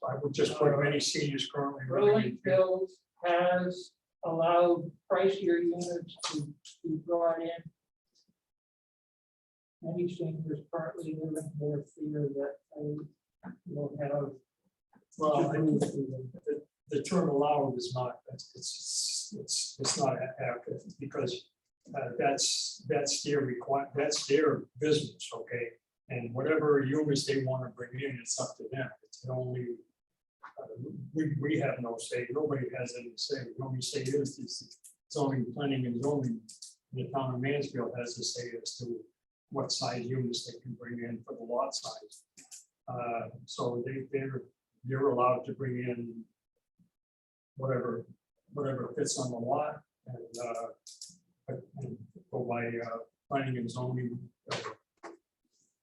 Speaker 2: I would just put many seniors currently. living
Speaker 5: Rolling
Speaker 2: in-
Speaker 5: Hills has allowed pricier units to be brought in? Many seniors currently live in their fear that they will have.
Speaker 2: Well, I
Speaker 5: to
Speaker 2: think
Speaker 5: move to them.
Speaker 2: the term allowed is not, it's not accurate, because that's their that's their business, okay? And whatever units they want to bring in, it's up to them. It's only, we have no say, nobody has any say. The only say is zoning, planning and zoning. The town of Mansfield has a say as to what size units they can bring in for the lot size. So they're allowed to bring in whatever fits on the lot and go by planning and zoning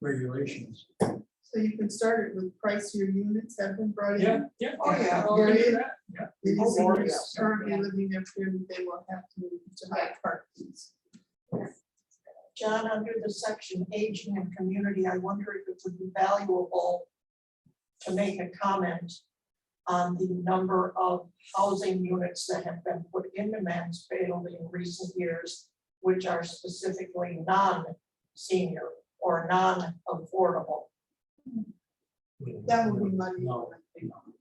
Speaker 2: regulations.
Speaker 4: So you can start it with pricier units have been brought in.
Speaker 2: Yeah.
Speaker 1: Oh, yeah.
Speaker 2: we can do that, yeah.
Speaker 4: It is
Speaker 1: Oh,
Speaker 4: seniors
Speaker 1: yes.
Speaker 4: currently living there, fear that they will have to hire park fees.
Speaker 1: John, under the section aging and community, I wonder if it would be valuable to make a comment on the number of housing units that have been put into Mansfield in recent years, which are specifically non-senior or non-affordable.
Speaker 4: That would be money.
Speaker 2: No,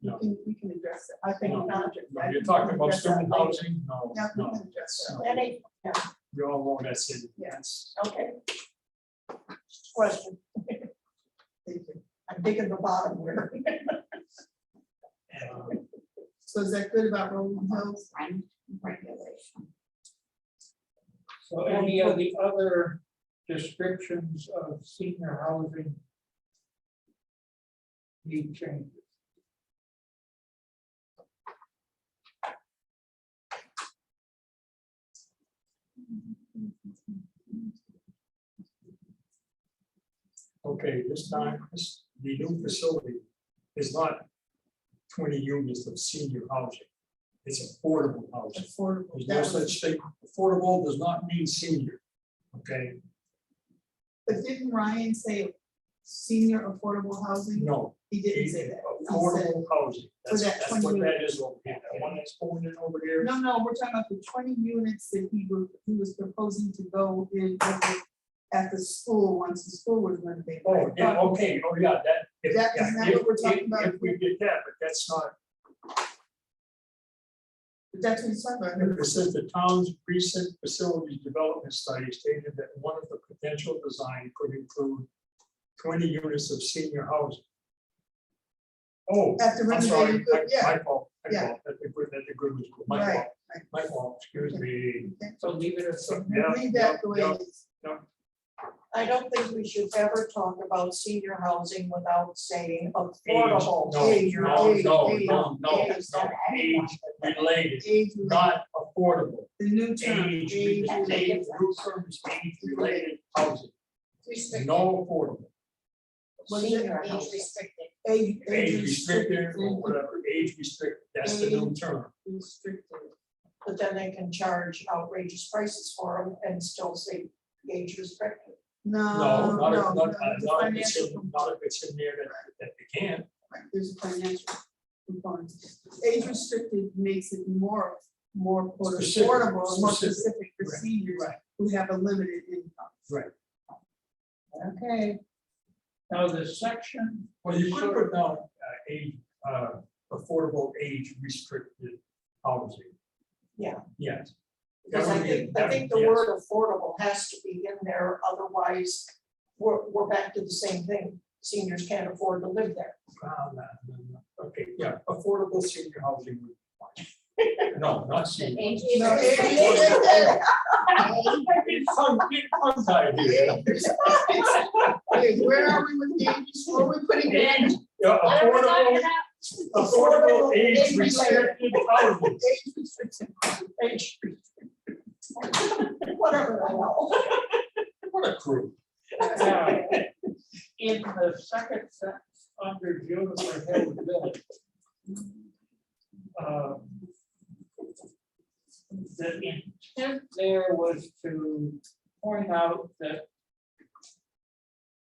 Speaker 2: no.
Speaker 4: We can address it. I think.
Speaker 2: No.
Speaker 4: we can address
Speaker 2: No,
Speaker 4: that.
Speaker 2: you're talking about
Speaker 4: Address that
Speaker 2: student
Speaker 4: later.
Speaker 2: housing? No,
Speaker 4: Yeah, we
Speaker 2: no.
Speaker 4: can address that.
Speaker 2: No.
Speaker 1: Any, yeah,
Speaker 2: We all know that's it.
Speaker 4: Yes.
Speaker 1: okay. Question,
Speaker 4: Thank you.
Speaker 1: I'm digging the bottom here.
Speaker 4: So is that good about Rolling Hills?
Speaker 8: Rent regulation.
Speaker 5: So any of the other descriptions of senior housing need changes?
Speaker 2: Okay, this time, the new facility is not 20 units of senior housing. It's affordable housing.
Speaker 4: Affordable.
Speaker 2: There's
Speaker 4: That
Speaker 2: no
Speaker 4: was-
Speaker 2: such thing. Affordable does not mean senior. Okay,
Speaker 4: But didn't Ryan say senior affordable housing?
Speaker 2: no.
Speaker 4: He didn't say that. He said-
Speaker 2: Affordable housing. That's
Speaker 4: that
Speaker 2: that's what
Speaker 4: 20
Speaker 2: that is over here. That one that's going in over there.
Speaker 4: No, we're talking about the 20 units that he was proposing to go in at the school, once the school was renovated.
Speaker 2: Oh, yeah, okay, oh, yeah, that. if-
Speaker 4: That-
Speaker 2: yeah,
Speaker 4: isn't that
Speaker 2: if-
Speaker 4: what we're talking
Speaker 2: if-
Speaker 4: about?
Speaker 2: If we did that, but that's not,
Speaker 4: But that's what he's talking about.
Speaker 2: it says the town's recent facilities development study stated that one of the potential design could include 20 units of senior housing. Oh,
Speaker 4: At the
Speaker 2: I'm sorry,
Speaker 4: renovated, good, yeah.
Speaker 2: my fault,
Speaker 4: Yeah.
Speaker 2: at the good was, my
Speaker 4: Right,
Speaker 2: fault, my fault, excuse me.
Speaker 4: Okay.
Speaker 5: So leave it at
Speaker 4: So
Speaker 5: something.
Speaker 2: Yeah,
Speaker 4: leave that the way
Speaker 2: yeah,
Speaker 4: it is.
Speaker 1: I don't think we should ever talk about senior housing without saying
Speaker 2: Age,
Speaker 1: affordable.
Speaker 2: no,
Speaker 1: Age,
Speaker 2: no,
Speaker 1: age,
Speaker 2: no,
Speaker 1: age,
Speaker 2: no, no,
Speaker 1: age,
Speaker 2: no, age related,
Speaker 4: Age,
Speaker 2: not affordable.
Speaker 4: the new term.
Speaker 2: Age,
Speaker 4: age
Speaker 2: age, new term is age related housing,
Speaker 3: Restricted,
Speaker 2: no affordable.
Speaker 3: senior, age restricted.
Speaker 4: Age
Speaker 2: Age restricted or whatever, age restricted, that's the new term.
Speaker 4: Restricted.
Speaker 1: But then they can charge outrageous prices for them and still say age restricted.
Speaker 2: No,
Speaker 4: No,
Speaker 2: not if,
Speaker 4: no,
Speaker 2: not,
Speaker 4: there's a
Speaker 2: not if it's
Speaker 4: financial
Speaker 2: in,
Speaker 4: component.
Speaker 2: not if it's in there that they can.
Speaker 4: Right, there's a financial component. Age restricted makes it more quote,
Speaker 2: Specific,
Speaker 4: affordable, more
Speaker 2: specific.
Speaker 4: specific for
Speaker 2: Right,
Speaker 4: seniors
Speaker 2: right.
Speaker 4: who have a limited income.
Speaker 2: Right.
Speaker 4: Okay.
Speaker 5: Now, the section.
Speaker 2: Well, you could put down age, affordable age restricted housing.
Speaker 1: Yeah.
Speaker 2: Yes.
Speaker 1: Because
Speaker 2: That
Speaker 1: I
Speaker 2: would be-
Speaker 1: think, I
Speaker 2: that-
Speaker 1: think the
Speaker 2: yes.
Speaker 1: word affordable has to be in there, otherwise we're back to the same thing. Seniors can't afford to live there.
Speaker 2: No. Okay, yeah, affordable senior housing. would be fine. No, not senior.
Speaker 3: Age
Speaker 4: No,
Speaker 3: is-
Speaker 2: Tongue-tied here.
Speaker 4: Wait, where are we with the ages? Where are we putting it?
Speaker 2: Age, yeah,
Speaker 3: What are we talking
Speaker 2: affordable,
Speaker 3: about?
Speaker 2: affordable age
Speaker 1: Age
Speaker 2: restricted housing.
Speaker 1: Age. Whatever I know.
Speaker 2: What a crew.
Speaker 5: Now, in the second sentence, under Juniper Hill Village. The intent there was to point out that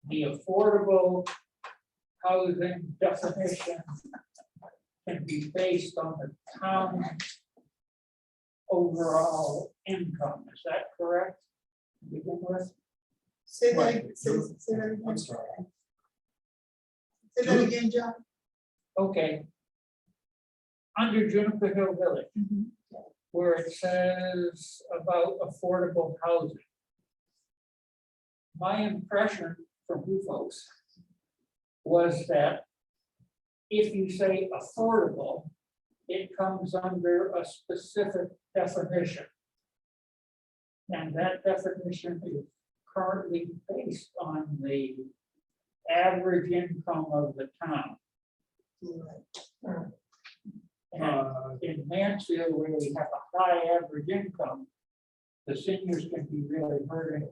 Speaker 5: the affordable housing definition can be based on the town's overall income. Is that correct? To begin with?
Speaker 4: Say that,
Speaker 2: Right.
Speaker 4: say that again.
Speaker 2: I'm sorry.
Speaker 4: Say that again, John.
Speaker 5: Okay. Under Juniper Hill Village, where it says about affordable housing. My impression from you folks was that if you say affordable, it comes under a specific definition. And that definition is currently based on the average income of the town. And in Mansfield, where we have a high average income, the seniors can be really hurting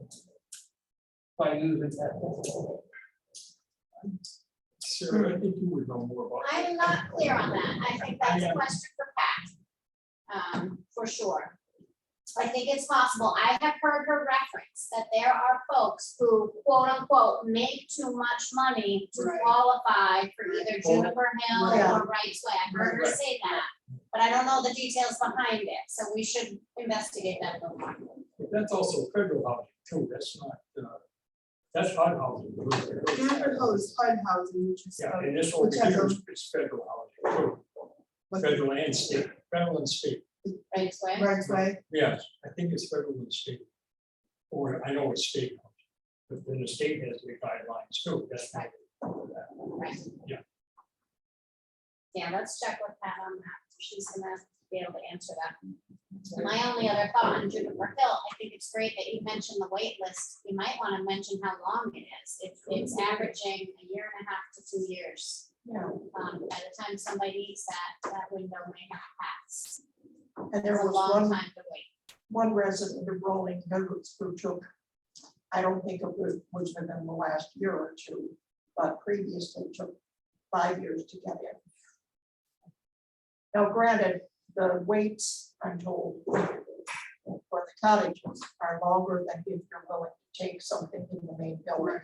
Speaker 5: by using that.
Speaker 2: Sarah, I think you would know more about.
Speaker 3: I'm not clear on that. I think that's a question for Pat. For sure. I think it's possible. I have heard her reference that there are folks who quote unquote make too much money to
Speaker 4: Right.
Speaker 3: qualify for either Juniper Hill
Speaker 4: Right.
Speaker 3: or Wright's Way. I heard her say that, but I don't know the details behind it, so we should investigate that a little more.
Speaker 2: But that's also federal housing too, that's not, that's HUD housing.
Speaker 4: Juniper Hill is HUD housing, which is.
Speaker 2: Yeah, and this over
Speaker 4: which has
Speaker 2: here
Speaker 4: a-
Speaker 2: is federal housing too,
Speaker 4: what's
Speaker 2: federal and state, federal and state.
Speaker 3: Wright's Way.
Speaker 4: Right way.
Speaker 2: Yes, I think it's federal and state. Or I know it's state, but then the state has the guidelines too, that's right.
Speaker 3: Right.
Speaker 2: Yeah.
Speaker 3: Yeah, let's check with Pat on that. She's gonna be able to answer that. My only other thought on Juniper Hill, I think it's great that you mentioned the wait list. You might want to mention how long it is. It's averaging a year and a half to 2 years.
Speaker 1: Yeah.
Speaker 3: By the time somebody needs that window may have passed.
Speaker 1: And there
Speaker 3: It's a
Speaker 1: was
Speaker 3: long
Speaker 1: one,
Speaker 3: time to wait.
Speaker 1: one resident of Rolling Meadows who took, I don't think it was within the last year or two, but previously took 5 years to get in. Now granted, the waits, I'm told, for the cottages are longer than if you're willing to take something in the main building.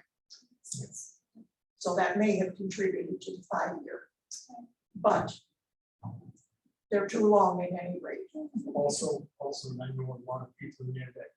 Speaker 1: So that may have contributed to the 5 year. But they're too long at any rate.
Speaker 2: Also, 911 people in there that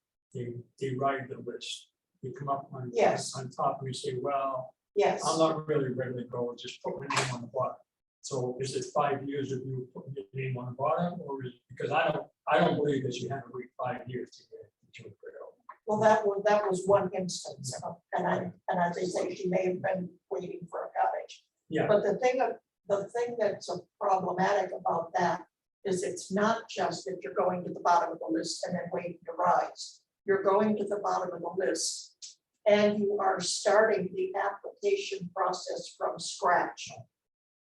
Speaker 2: they ride the list. They come up on,
Speaker 1: Yes.
Speaker 2: on top and you say, well,
Speaker 1: Yes,
Speaker 2: I'm not really ready to go, just put my name on the bottom. So is it 5 years of you putting your name on the bottom, or is, because I don't believe that you have to wait 5 years to get to a grill.
Speaker 1: well, that was one instance, and as they say, she may have been waiting for a cottage.
Speaker 2: Yeah.
Speaker 1: But the thing that's so problematic about that is it's not just that you're going to the bottom of the list and then waiting to rise. You're going to the bottom of the list and you are starting the application process from scratch,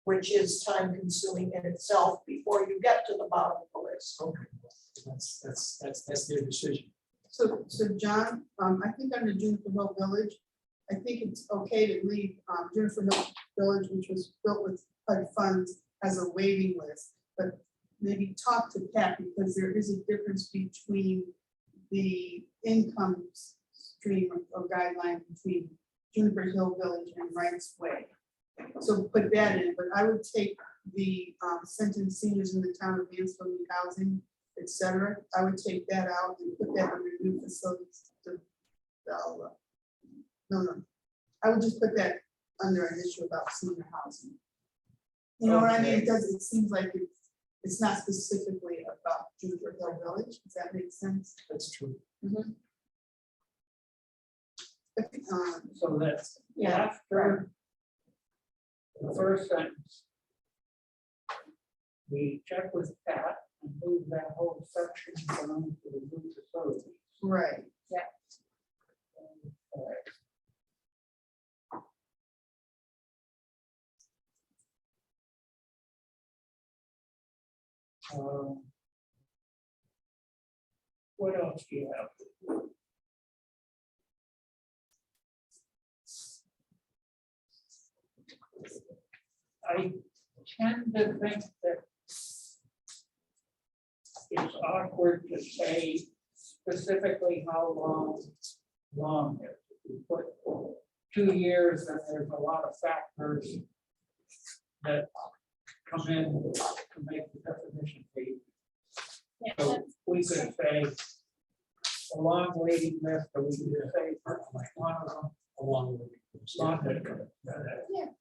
Speaker 1: which is time consuming in itself before you get to the bottom of the list.
Speaker 2: Okay, that's their decision.
Speaker 4: So John, I think under Juniper Hill Village, I think it's okay to leave Juniper Hill Village, which was built with HUD funds, as a waiting list. But maybe talk to Pat, because there is a difference between the income stream or guideline between Juniper Hill Village and Wright's Way. So put that in, but I would take the sentence seniors in the town of Mansfield need housing, et cetera. I would take that out and put that under new facilities. No, I would just put that under an issue about senior housing. You know what I mean?
Speaker 5: Okay.
Speaker 4: It does, it seems like it's not specifically about Juniper Hill Village. Does that make sense?
Speaker 2: That's true.
Speaker 5: So that's
Speaker 4: Yeah.
Speaker 5: after the first sentence. We check with Pat and move that whole section down to the new facilities.
Speaker 4: Right.
Speaker 5: What else do you have? I tend to think that it's awkward to say specifically how long it. We put 2 years, and there's a lot of factors that come in to make the definition be. So we could say a long waiting list, or we could say one of them.
Speaker 2: Along with.
Speaker 3: Yeah.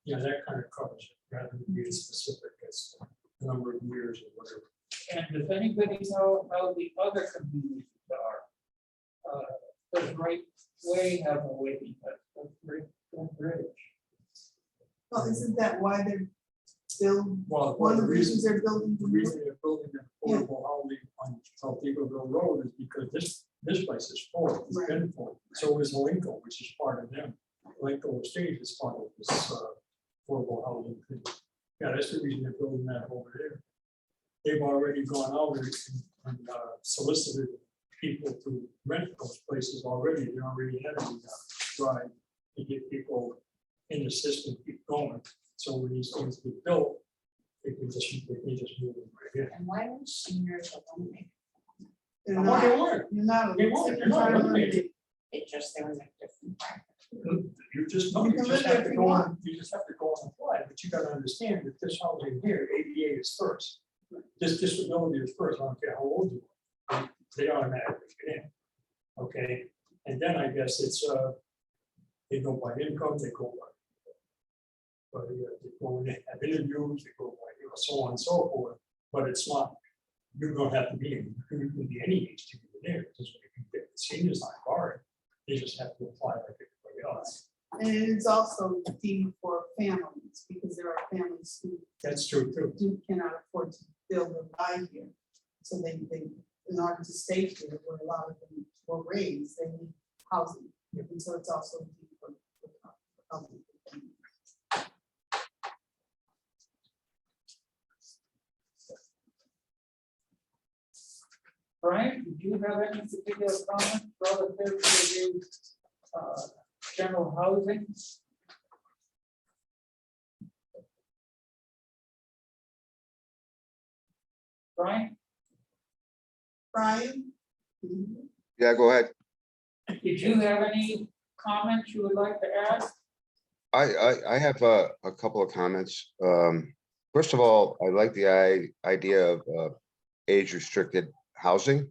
Speaker 2: Yeah, that kind of covers it, rather than being specific as the number of years or whatever.
Speaker 5: And does anybody know how the other communities are? Does Great Way have a waiting list? Does Great Bridge?
Speaker 4: Well, isn't that why they're still,
Speaker 2: Well,
Speaker 4: one of the reasons they're building?
Speaker 2: the reason they're building an affordable housing on South Eagleville Road is because this place is full, it's been full. So is Lincoln, which is part of them. Lincoln Estate is part of this affordable housing thing. Yeah, that's the reason they're building that over there. They've already gone out and solicited people to rent those places already. They already had a drive to get people in the system, keep going. So when these things get built, they can just move them right in.
Speaker 8: And why would seniors eliminate?
Speaker 4: They're
Speaker 2: Oh,
Speaker 4: not,
Speaker 2: they weren't.
Speaker 4: you're not.
Speaker 2: They weren't. They're not eliminated.
Speaker 8: It just, they're in a different bracket.
Speaker 2: You just know,
Speaker 4: You
Speaker 2: you
Speaker 4: can
Speaker 2: just
Speaker 4: live there
Speaker 2: have
Speaker 4: if
Speaker 2: to
Speaker 4: you
Speaker 2: go on,
Speaker 4: want.
Speaker 2: you just have to go on the fly, but you gotta understand that this housing here, ADA is first. This disability is first, I don't care how old you are, they automatically get in. Okay, and then I guess it's, they go by income, they go by. They go in, have interviews, they go by, so on and so forth, but it's not, you don't have to be, you can be any age to get in there, because when you get the seniors not barred, they just have to apply like everybody else.
Speaker 4: And it's also deemed for families, because there are families who
Speaker 2: That's true too.
Speaker 4: cannot afford to build or buy here. So they, in order to stay here, where a lot of them were raised, they need housing. And so it's also deemed for housing.
Speaker 5: Brian, did you have any particular comments relative to the general housing? Brian,
Speaker 4: Brian?
Speaker 6: Yeah, go ahead.
Speaker 5: did you have any comments you would like to add?
Speaker 6: I have a couple of comments. First of all, I like the idea of age restricted housing.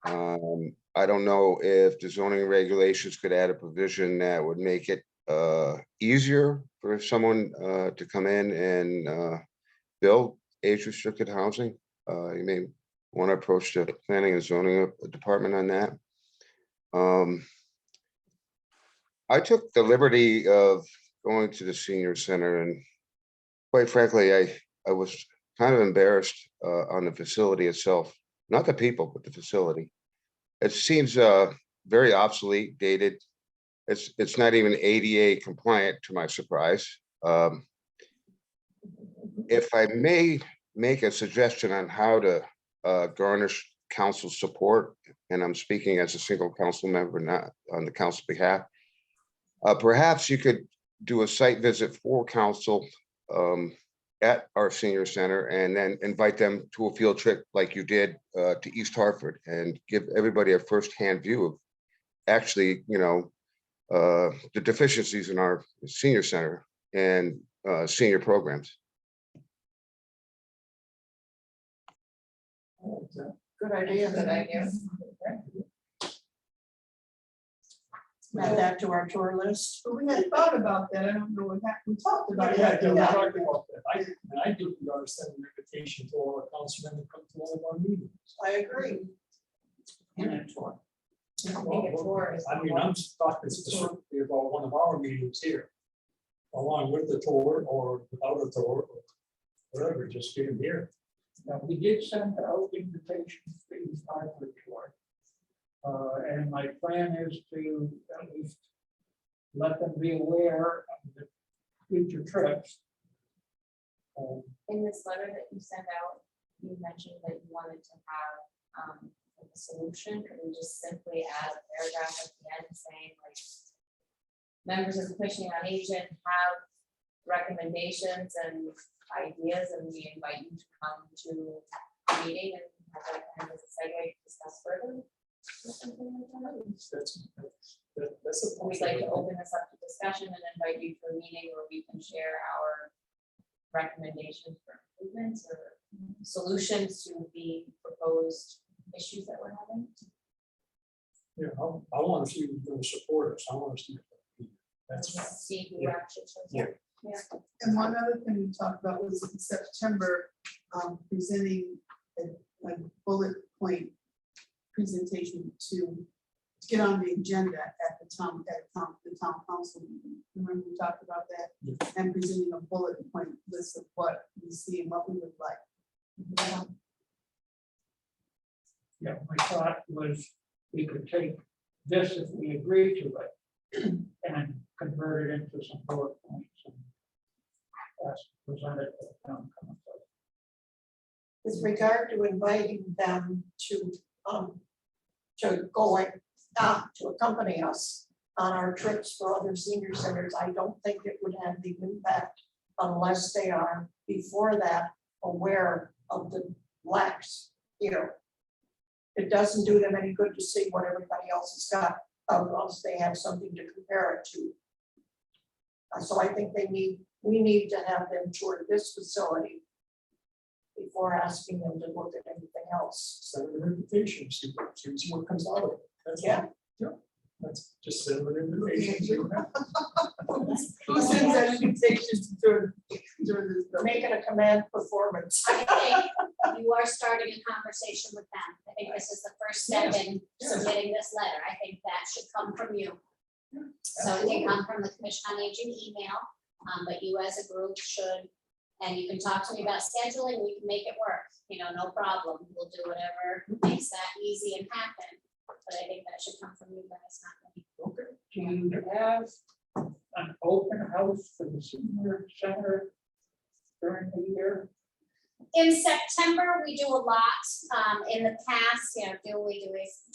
Speaker 6: I don't know if the zoning regulations could add a provision that would make it easier for someone to come in and build age restricted housing. You may want to approach the planning and zoning department on that. I took the liberty of going to the senior center, and quite frankly, I was kind of embarrassed on the facility itself, not the people, but the facility. It seems very obsolete, dated. It's not even ADA compliant, to my surprise. If I may make a suggestion on how to garnish council support, and I'm speaking as a single council member, not on the council behalf, perhaps you could do a site visit for council at our senior center, and then invite them to a field trip like you did to East Hartford, and give everybody a firsthand view of actually, the deficiencies in our senior center and senior programs.
Speaker 1: Good idea.
Speaker 8: Good idea.
Speaker 1: Add that to our tour list.
Speaker 4: But we had thought about that, I don't know what happened, we talked about it.
Speaker 2: Yeah, we
Speaker 4: Yeah.
Speaker 2: talked about that. I do, we ought to send an invitation to all our councilmen to come to all of our meetings.
Speaker 1: I agree.
Speaker 8: And a tour.
Speaker 2: I mean, I'm talking specifically about one of our meetings here. Along with the tour or without a tour, or whatever, just get them here.
Speaker 5: Now, we did send out invitations to the hardwood tour. And my plan is to at least let them be aware of the future trips.
Speaker 10: In this letter that you sent out, you mentioned that you wanted to have like a solution. Could we just simply add a paragraph at the end saying like members of the Commission on Aging have recommendations and ideas, and we invite you to come to the meeting and have that kind of as a segue to discuss further? Or something like that?
Speaker 2: That's a.
Speaker 10: We'd like to open this up to discussion and invite you to a meeting where we can share our recommendations for improvements or solutions to the proposed issues that we're having.
Speaker 2: Yeah, I want to see who's going to support us. I want to see. That's.
Speaker 10: See who
Speaker 2: Yeah.
Speaker 10: actually shows
Speaker 2: Yeah.
Speaker 10: up. Yeah.
Speaker 4: And one other thing we talked about was in September, presenting a bullet point presentation to get on the agenda at the town council meeting. Remember we talked about that?
Speaker 2: Yeah.
Speaker 4: And presenting a bullet point list of what we see and what we would like.
Speaker 5: Yeah, my thought was we could take this if we agree to it and convert it into some bullet points and present it to the town council.
Speaker 1: With regard to inviting them to going, to accompany us on our trips for other senior centers, I don't think it would have the impact unless they are before that aware of the lacks, It doesn't do them any good to see what everybody else has got, unless they have something to compare it to. So I think we need to have them tour this facility before asking them to look at anything else.
Speaker 2: Send them an invitation, see what comes out of it. That's all.
Speaker 1: Yeah.
Speaker 2: Yeah, that's just send them an invitation. see what happens.
Speaker 4: Who sends that invitation during this?
Speaker 1: Make it a command performance.
Speaker 3: I think you are starting a conversation with them. I think this is the first step in submitting this letter. I think that should come from you. So it can come from the Commission on Aging email, but you as a group should, and you can talk to me about scheduling, we can make it work, no problem. We'll do whatever makes that easy and happen. But I think that should come from you guys, not me.
Speaker 5: Okay. Do you have an open house for the senior center during the year?
Speaker 3: In September, we do a lot. In the past,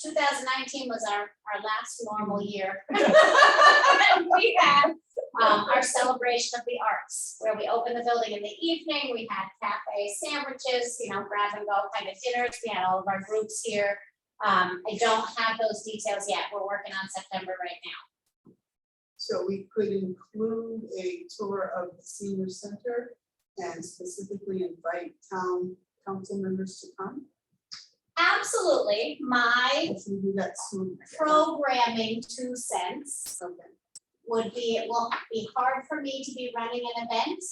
Speaker 3: 2019 was our last normal year. And we had our celebration of the arts, where we opened the building in the evening. We had cafe sandwiches, grab and go kind of dinners. We had all of our groups here. I don't have those details yet. We're working on September right now.
Speaker 4: So we could include a tour of the senior center and specifically invite town council members to come.
Speaker 3: Absolutely. My
Speaker 4: Let's do that soon.
Speaker 3: programming 2 cents
Speaker 4: Okay.
Speaker 3: would be, it will be hard for me to be running an event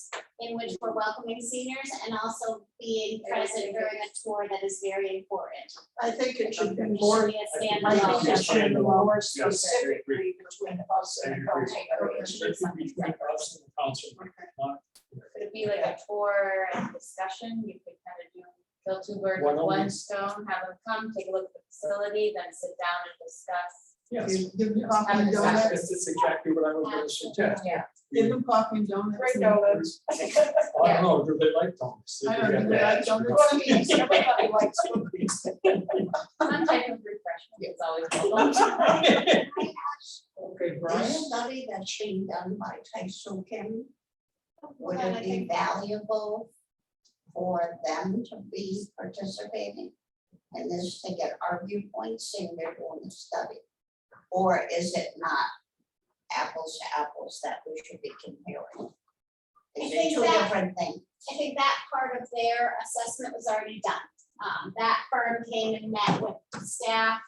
Speaker 3: in which we're welcoming seniors and also being present during a tour that is very important.
Speaker 1: I think it should be
Speaker 3: It
Speaker 1: more,
Speaker 3: should be a
Speaker 1: I think
Speaker 3: standalone.
Speaker 1: it should be more
Speaker 2: Yes, I
Speaker 1: specifically between us
Speaker 2: I
Speaker 1: and
Speaker 2: agree.
Speaker 1: council.
Speaker 2: It should be between us and the council, not.
Speaker 10: Could it be like a tour and discussion? You could kind of kill two birds
Speaker 2: Why
Speaker 10: with
Speaker 2: don't we-
Speaker 10: one stone, have them come, take a look at the facility, then sit down and discuss.
Speaker 2: Yes.
Speaker 4: Give them
Speaker 2: yes.
Speaker 4: coffee and
Speaker 10: That's-
Speaker 4: donuts.
Speaker 2: That's exactly what I was going to suggest.
Speaker 10: Yeah.
Speaker 4: Give them coffee and donuts.
Speaker 1: Great donuts.
Speaker 2: I don't know, do they like donuts?
Speaker 4: I don't know, do they like donuts?
Speaker 1: Cookies, everybody likes cookies.
Speaker 10: Some type of refreshment is always welcome.
Speaker 5: Okay,
Speaker 8: This
Speaker 5: Brian?
Speaker 8: study that's being done by Tyson Kim, would
Speaker 3: Well, I
Speaker 8: it be
Speaker 3: think-
Speaker 8: valuable for them to be participating in this to get our viewpoints, seeing they're doing the study? Or is it not apples to apples that we should be comparing?
Speaker 3: I
Speaker 8: Is
Speaker 3: think
Speaker 8: it two
Speaker 3: that-
Speaker 8: different things?
Speaker 3: I think that part of their assessment was already done. That firm came and met with staff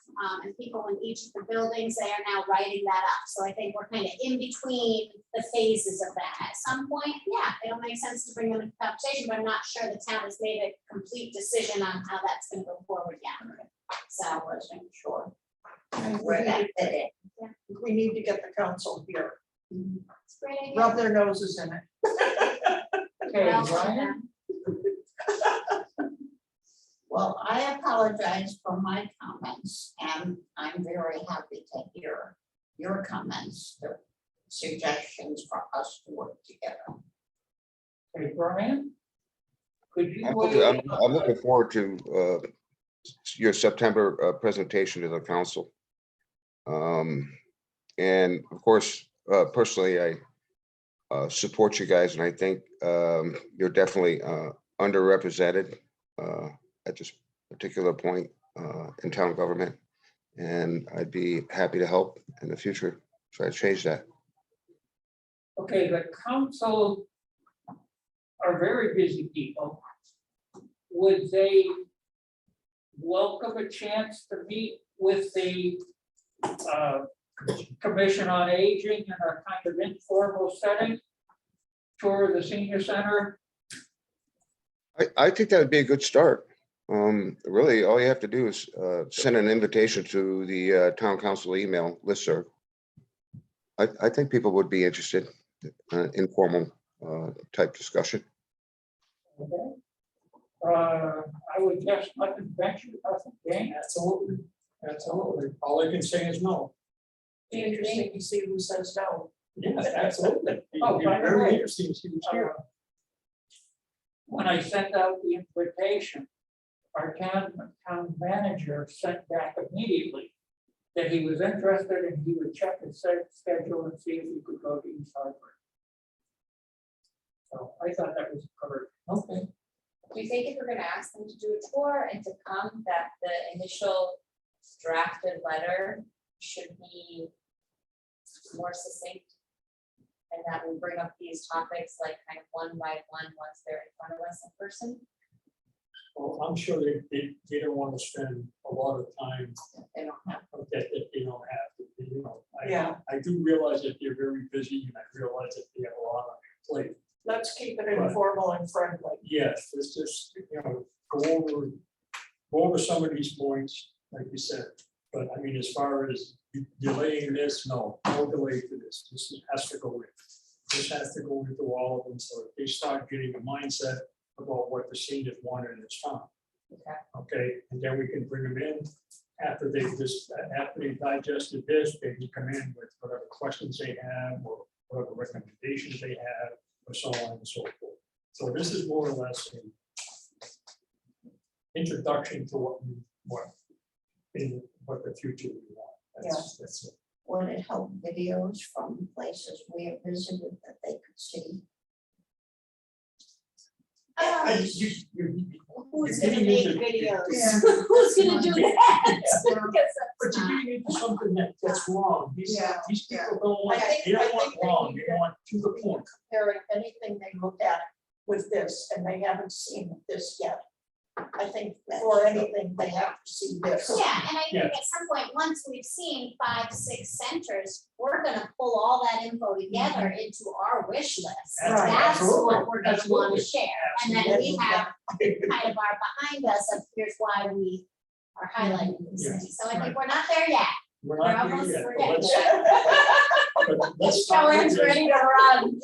Speaker 3: and people in each of the buildings. They are now writing that up. So I think we're kind of in between the phases of that. At some point, yeah, it'll make sense to bring them into conversation, but I'm not sure the town has made a complete decision on how that's gonna go forward yet. So I wasn't sure.
Speaker 1: And
Speaker 8: where that fit in.
Speaker 1: we need to get the council here,
Speaker 3: It's a great idea.
Speaker 1: rub their noses in it.
Speaker 5: Okay,
Speaker 3: Well,
Speaker 5: Brian?
Speaker 8: Well, I apologize for my comments, and I'm very happy to hear your comments, the suggestions for us to work together.
Speaker 5: Okay, Brian? Could you?
Speaker 6: I'm
Speaker 5: weigh
Speaker 6: looking,
Speaker 5: in
Speaker 6: I'm,
Speaker 5: on
Speaker 6: I'm
Speaker 5: the-
Speaker 6: looking forward to your September presentation to the council. And of course, personally, I support you guys, and I think you're definitely underrepresented at this particular point in town government. And I'd be happy to help in the future, try to change that.
Speaker 5: Okay, the council are very busy people. Would they welcome a chance to meet with the Commission on Aging in a kind of informal setting? Tour the senior center?
Speaker 6: I think that would be a good start. Really, all you have to do is send an invitation to the town council email listserv. I think people would be interested, informal type discussion.
Speaker 5: Okay. I would guess nothing venture, nothing gain.
Speaker 2: Absolutely, absolutely. All I can say is no.
Speaker 1: Be interesting to see who says no.
Speaker 2: Yes, absolutely.
Speaker 5: Oh,
Speaker 2: It'd be
Speaker 5: by the
Speaker 2: very
Speaker 5: way,
Speaker 2: interesting to see who's here.
Speaker 5: When I sent out the invitation, our town manager sent back immediately that he was interested and he would check his schedule and see if he could go to East Harbor. So I thought that was covered. Okay.
Speaker 10: Do you think if we're gonna ask them to do a tour and to come, that the initial drafted letter should be more succinct? And that we bring up these topics like kind of one by one, once they're in front of us in person?
Speaker 2: Well, I'm sure they don't want to spend a lot of time
Speaker 8: They don't have.
Speaker 2: that they don't have to, you know.
Speaker 1: Yeah.
Speaker 2: I do realize that they're very busy and I realize that they have a lot on their plate.
Speaker 1: Let's keep it
Speaker 2: Right.
Speaker 1: informal and friendly.
Speaker 2: Yes, let's just, you know, go over some of these points, like you said. But I mean, as far as delaying this, no delay to this. This has to go in. This has to go into all of them, so if they start getting a mindset about what the seniors want in this town.
Speaker 10: Okay.
Speaker 2: Okay, and then we can bring them in after they digested this, they can come in with whatever questions they have or whatever recommendations they have, or so on and so forth. So this is more or less an introduction to what the future we want. That's it.
Speaker 8: Would it help videos from places we have visited that they could see?
Speaker 3: Who's
Speaker 2: you're
Speaker 3: gonna
Speaker 2: getting
Speaker 3: make
Speaker 2: into-
Speaker 3: videos?
Speaker 4: Yeah.
Speaker 3: Who's gonna do that?
Speaker 2: But you're getting into something that's wrong. These
Speaker 4: Yeah,
Speaker 2: people don't want,
Speaker 1: I think-
Speaker 2: they don't
Speaker 1: I
Speaker 2: want
Speaker 1: think they
Speaker 2: wrong,
Speaker 1: need
Speaker 2: they want to the point.
Speaker 1: Comparing anything they look at with this, and they haven't seen this yet. I think for anything, they have to see this.
Speaker 3: Yeah, and I think
Speaker 2: Yeah.
Speaker 3: at some point, once we've seen 5, 6 centers, we're gonna pull all that info together into our wish list.
Speaker 2: Right,
Speaker 3: That's
Speaker 2: absolutely,
Speaker 3: what we're gonna wanna
Speaker 2: absolutely,
Speaker 3: share, and then we have kind of our behind us of here's why we are highlighting these
Speaker 2: Yeah.
Speaker 3: things. So I think we're not there yet.
Speaker 2: We're
Speaker 3: We're
Speaker 2: not there
Speaker 3: almost,
Speaker 2: yet,
Speaker 3: we're
Speaker 2: but
Speaker 3: getting
Speaker 2: let's,
Speaker 3: there.
Speaker 2: but let's start with
Speaker 3: Joanne's
Speaker 2: this.
Speaker 3: ready to run.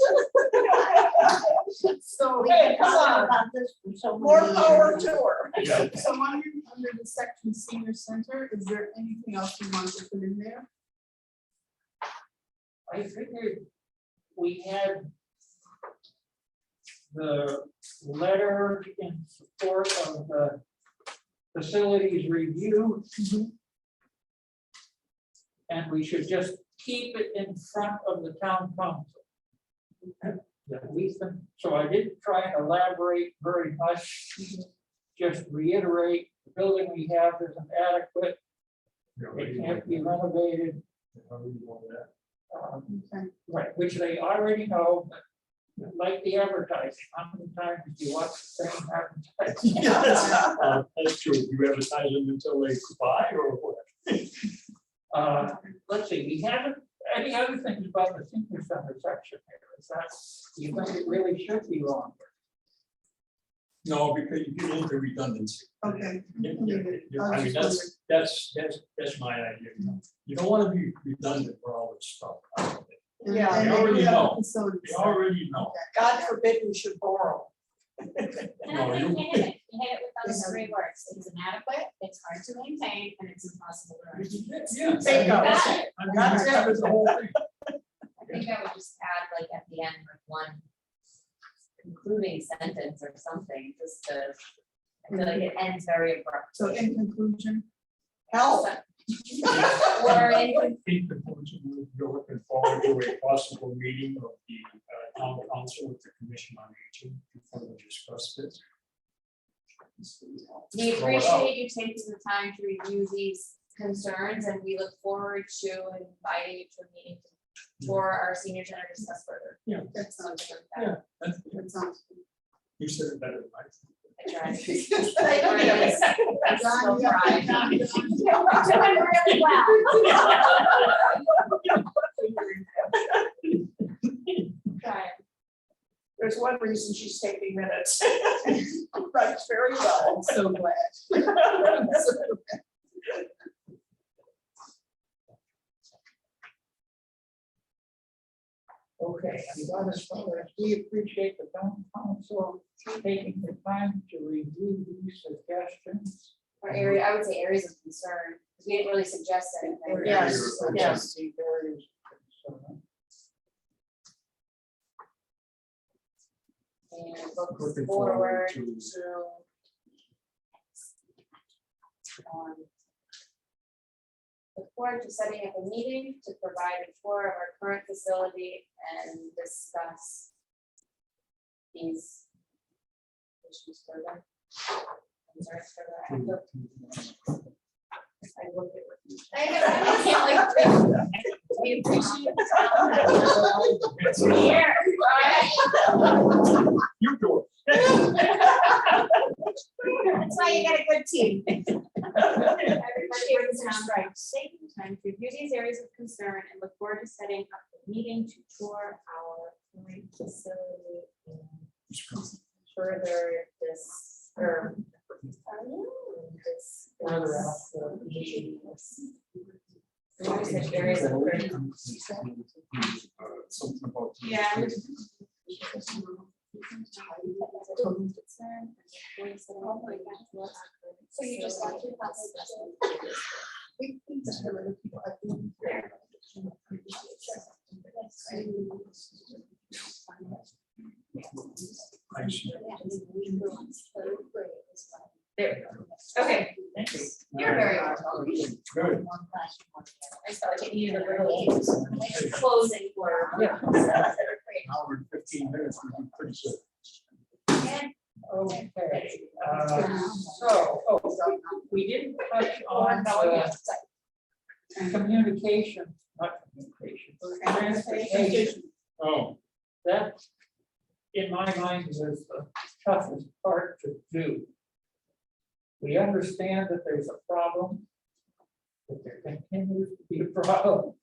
Speaker 8: So we
Speaker 1: Hey,
Speaker 8: can
Speaker 1: come
Speaker 8: talk
Speaker 1: on.
Speaker 8: about this for so
Speaker 1: More
Speaker 8: many
Speaker 1: power
Speaker 8: years.
Speaker 1: to her.
Speaker 2: Yeah.
Speaker 4: So under the section senior center, is there anything else you want to put in there?
Speaker 5: I figured we had the letter in support of the facilities review. And we should just keep it in front of the town council. That we can, so I didn't try and elaborate very much, just reiterate, the building we have isn't adequate, it can't be renovated.
Speaker 2: How do you want that?
Speaker 5: Right, which they already know, but Like the advertising, how many times do you watch the same advertising?
Speaker 2: That's true. You advertise them until they buy or what?
Speaker 5: Let's see, we haven't, any other things about the senior center section here, is that, you think it really should be longer?
Speaker 2: No, because you get into redundancy.
Speaker 4: Okay.
Speaker 2: Yeah, I mean, that's my idea. You don't want to be redundant for all this stuff.
Speaker 1: Yeah,
Speaker 4: And
Speaker 2: they
Speaker 4: then
Speaker 2: already
Speaker 4: we have
Speaker 2: know.
Speaker 4: facilities.
Speaker 2: They already know.
Speaker 1: God forbid we should borrow.
Speaker 3: And
Speaker 2: No,
Speaker 3: I think
Speaker 2: you-
Speaker 3: you hit it with those three words, it's inadequate, it's hard to maintain, and it's impossible to run.
Speaker 2: Yeah.
Speaker 1: Bingo.
Speaker 3: Got it.
Speaker 2: I mean, that covers the whole thing.
Speaker 10: I think I would just add like at the end, like one concluding sentence or something, just to, I feel like it ends very abrupt.
Speaker 4: So in conclusion,
Speaker 1: Hell,
Speaker 10: Or in
Speaker 2: In conclusion, we're looking forward to a possible meeting of the town council with the commission on aging to further discuss this.
Speaker 10: We appreciate you taking the time to review these concerns, and we look forward to inviting you to a meeting for our senior center to discuss further.
Speaker 4: that sounds good.
Speaker 2: Yeah, that's,
Speaker 4: That sounds good.
Speaker 2: you said it better than I did.
Speaker 10: I tried.
Speaker 3: That's
Speaker 4: John,
Speaker 3: so
Speaker 4: you got
Speaker 3: right.
Speaker 4: that down, John?
Speaker 3: We're doing really well. Trying.
Speaker 1: there's one reason she's taking minutes. Writes very well.
Speaker 4: I'm so glad.
Speaker 5: Okay, and that as far as we appreciate the town council taking the time to review these suggestions.
Speaker 10: Or area, I would say areas of concern, because we didn't really suggest anything.
Speaker 1: Yes, yes.
Speaker 5: The areas of concern.
Speaker 10: And look
Speaker 2: Looking
Speaker 10: forward
Speaker 2: forward to-
Speaker 10: to. Look forward to setting up a meeting to provide a tour of our current facility and discuss these issues further. Concerns further. I look at what you. I can't like. We appreciate the time. Here, right?
Speaker 2: You do it.
Speaker 3: That's why you got a good team.
Speaker 10: Everybody here is sound right. Taking time to review these areas of concern and look forward to setting up a meeting to tour our current facility and further this, or.
Speaker 5: Further out the
Speaker 10: You said areas of concern.
Speaker 2: Something about.
Speaker 3: Yeah.
Speaker 10: So you just want to.
Speaker 4: We need to have other people, I think.
Speaker 2: I see.
Speaker 10: There we go. Okay,
Speaker 5: Thank you.
Speaker 10: you're very welcome.
Speaker 2: Good.
Speaker 10: I felt like it needed a little closing for.
Speaker 5: Yeah.
Speaker 2: Hour and 15 minutes would be pretty good.
Speaker 5: Okay, so, we didn't touch on communication, not communication, transportation.
Speaker 2: Oh,
Speaker 5: That, in my mind, is the toughest part to do. We understand that there's a problem, that there continues to be a problem.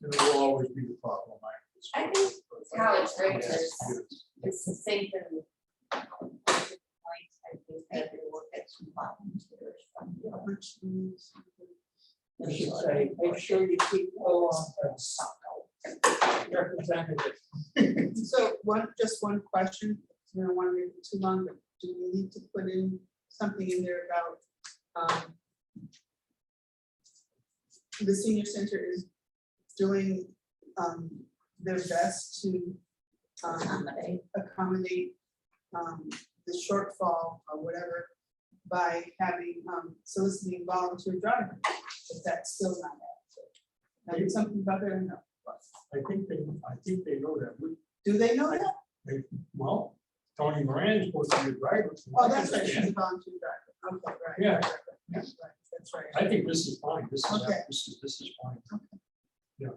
Speaker 2: it will always be the problem.
Speaker 10: I think how it's written is succinct and. I think that it will get some problems here.
Speaker 5: I should say, make sure you keep low on the representative.
Speaker 4: So just one question, we don't want to make it too long, but do we need to put in something in there about the senior center is doing their best to accommodate the shortfall or whatever by having soliciting volunteer drivers, if that's still not happening. Maybe something about that or no?
Speaker 2: I think they know that.
Speaker 4: Do they know that?
Speaker 2: Well, Tony Moran is supposed to be a driver. from
Speaker 4: Oh,
Speaker 2: what I
Speaker 4: that's right, she's a
Speaker 2: understand.
Speaker 4: volunteer driver. Okay, right.
Speaker 2: Yeah.
Speaker 4: right, right, That's right, that's right.
Speaker 2: I think this is fine. This is,
Speaker 4: Okay.
Speaker 2: this is fine.
Speaker 4: Okay.
Speaker 2: Yeah.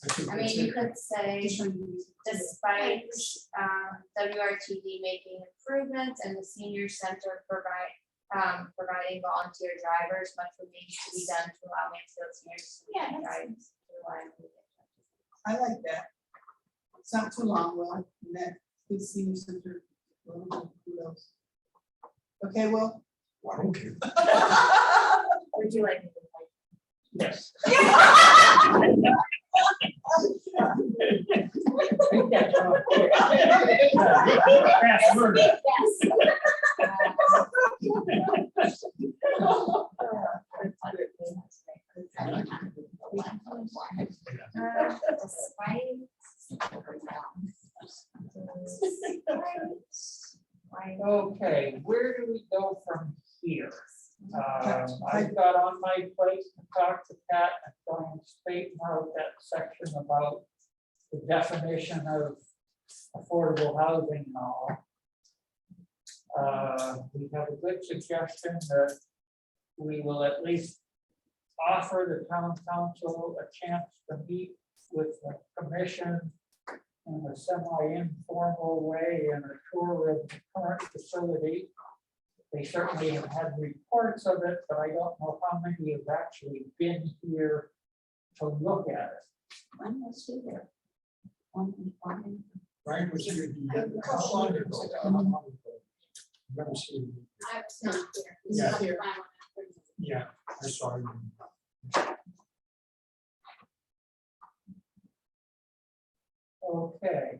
Speaker 2: I think
Speaker 3: I mean, you could say,
Speaker 4: Just trying to be-
Speaker 3: despite WRTD making improvements and the senior center providing volunteer drivers, much remains to be done to allow Mansfield seniors to drive to reliably.
Speaker 4: I like that. It's not too long, well, and that good senior center. Well, who else? Okay, well.
Speaker 2: I don't care.
Speaker 3: Would you like me to?
Speaker 5: Yes. Fast word. Okay, where do we go from here? I've got on my plate to talk to Pat and try and straighten out that section about the definition of affordable housing and all. We have a good suggestion that we will at least offer the town council a chance to meet with the commission in a semi-informal way and a tour of the current facility. They certainly have had reports of it, but I don't know how many have actually been here to look at it.
Speaker 8: When was he there?
Speaker 2: Brian was here, how long ago? Never seen.
Speaker 3: I was not here.
Speaker 2: Yeah.
Speaker 3: Here.
Speaker 2: Yeah, I saw him.
Speaker 5: Okay.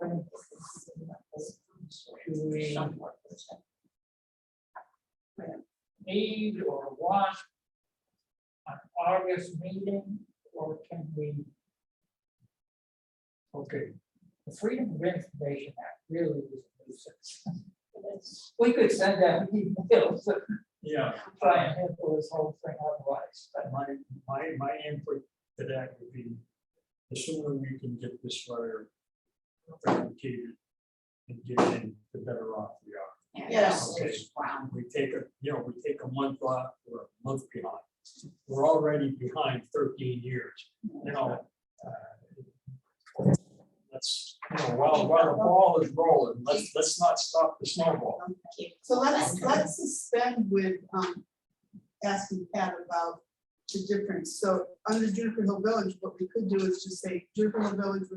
Speaker 5: Do we need or want an August meeting, or can we? Okay, the Freedom of Information Act really is a nuisance. We could send out emails that
Speaker 2: Yeah,
Speaker 5: try and handle this whole thing otherwise, but
Speaker 2: my input to that would be, the sooner we can get this letter authenticated and get it in, the better off we are.
Speaker 1: Yes.
Speaker 2: Okay, we take a month off, we're a month behind. We're already behind 13 years, let's, while the ball is rolling, let's not stop the snowball.
Speaker 4: So let's suspend with asking Pat about the difference. So under Juniper Hill Village, what we could do is just say Juniper Hill Village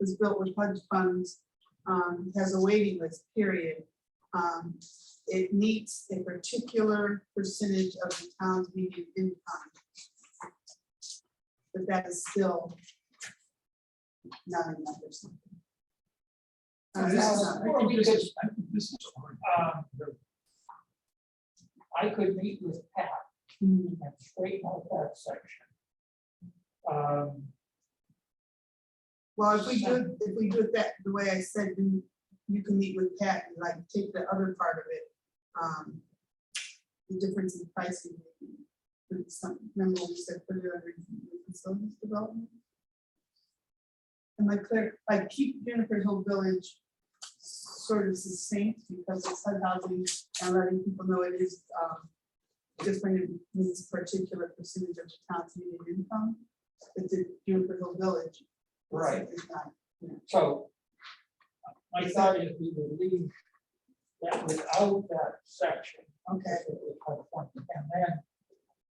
Speaker 4: was built with HUD funds, has a waiting list, period. It meets a particular percentage of the town's median income. But that is still not enough or something.
Speaker 5: Or we could,
Speaker 2: This is hard.
Speaker 5: I could meet with Pat and straighten out that section.
Speaker 4: Well, if we do it that, the way I said, then you can meet with Pat and like take the other part of it. The difference in pricing. Remember we said put it under facilities development? Am I clear? Like keep Juniper Hill Village sort of succinct because it's HUD housing and letting people know it is different, it means a particular percentage of the town's median income. But the Juniper Hill Village.
Speaker 5: Right.
Speaker 4: is not, you know.
Speaker 5: So my thought is we would leave that without that section.
Speaker 4: Okay.
Speaker 5: And then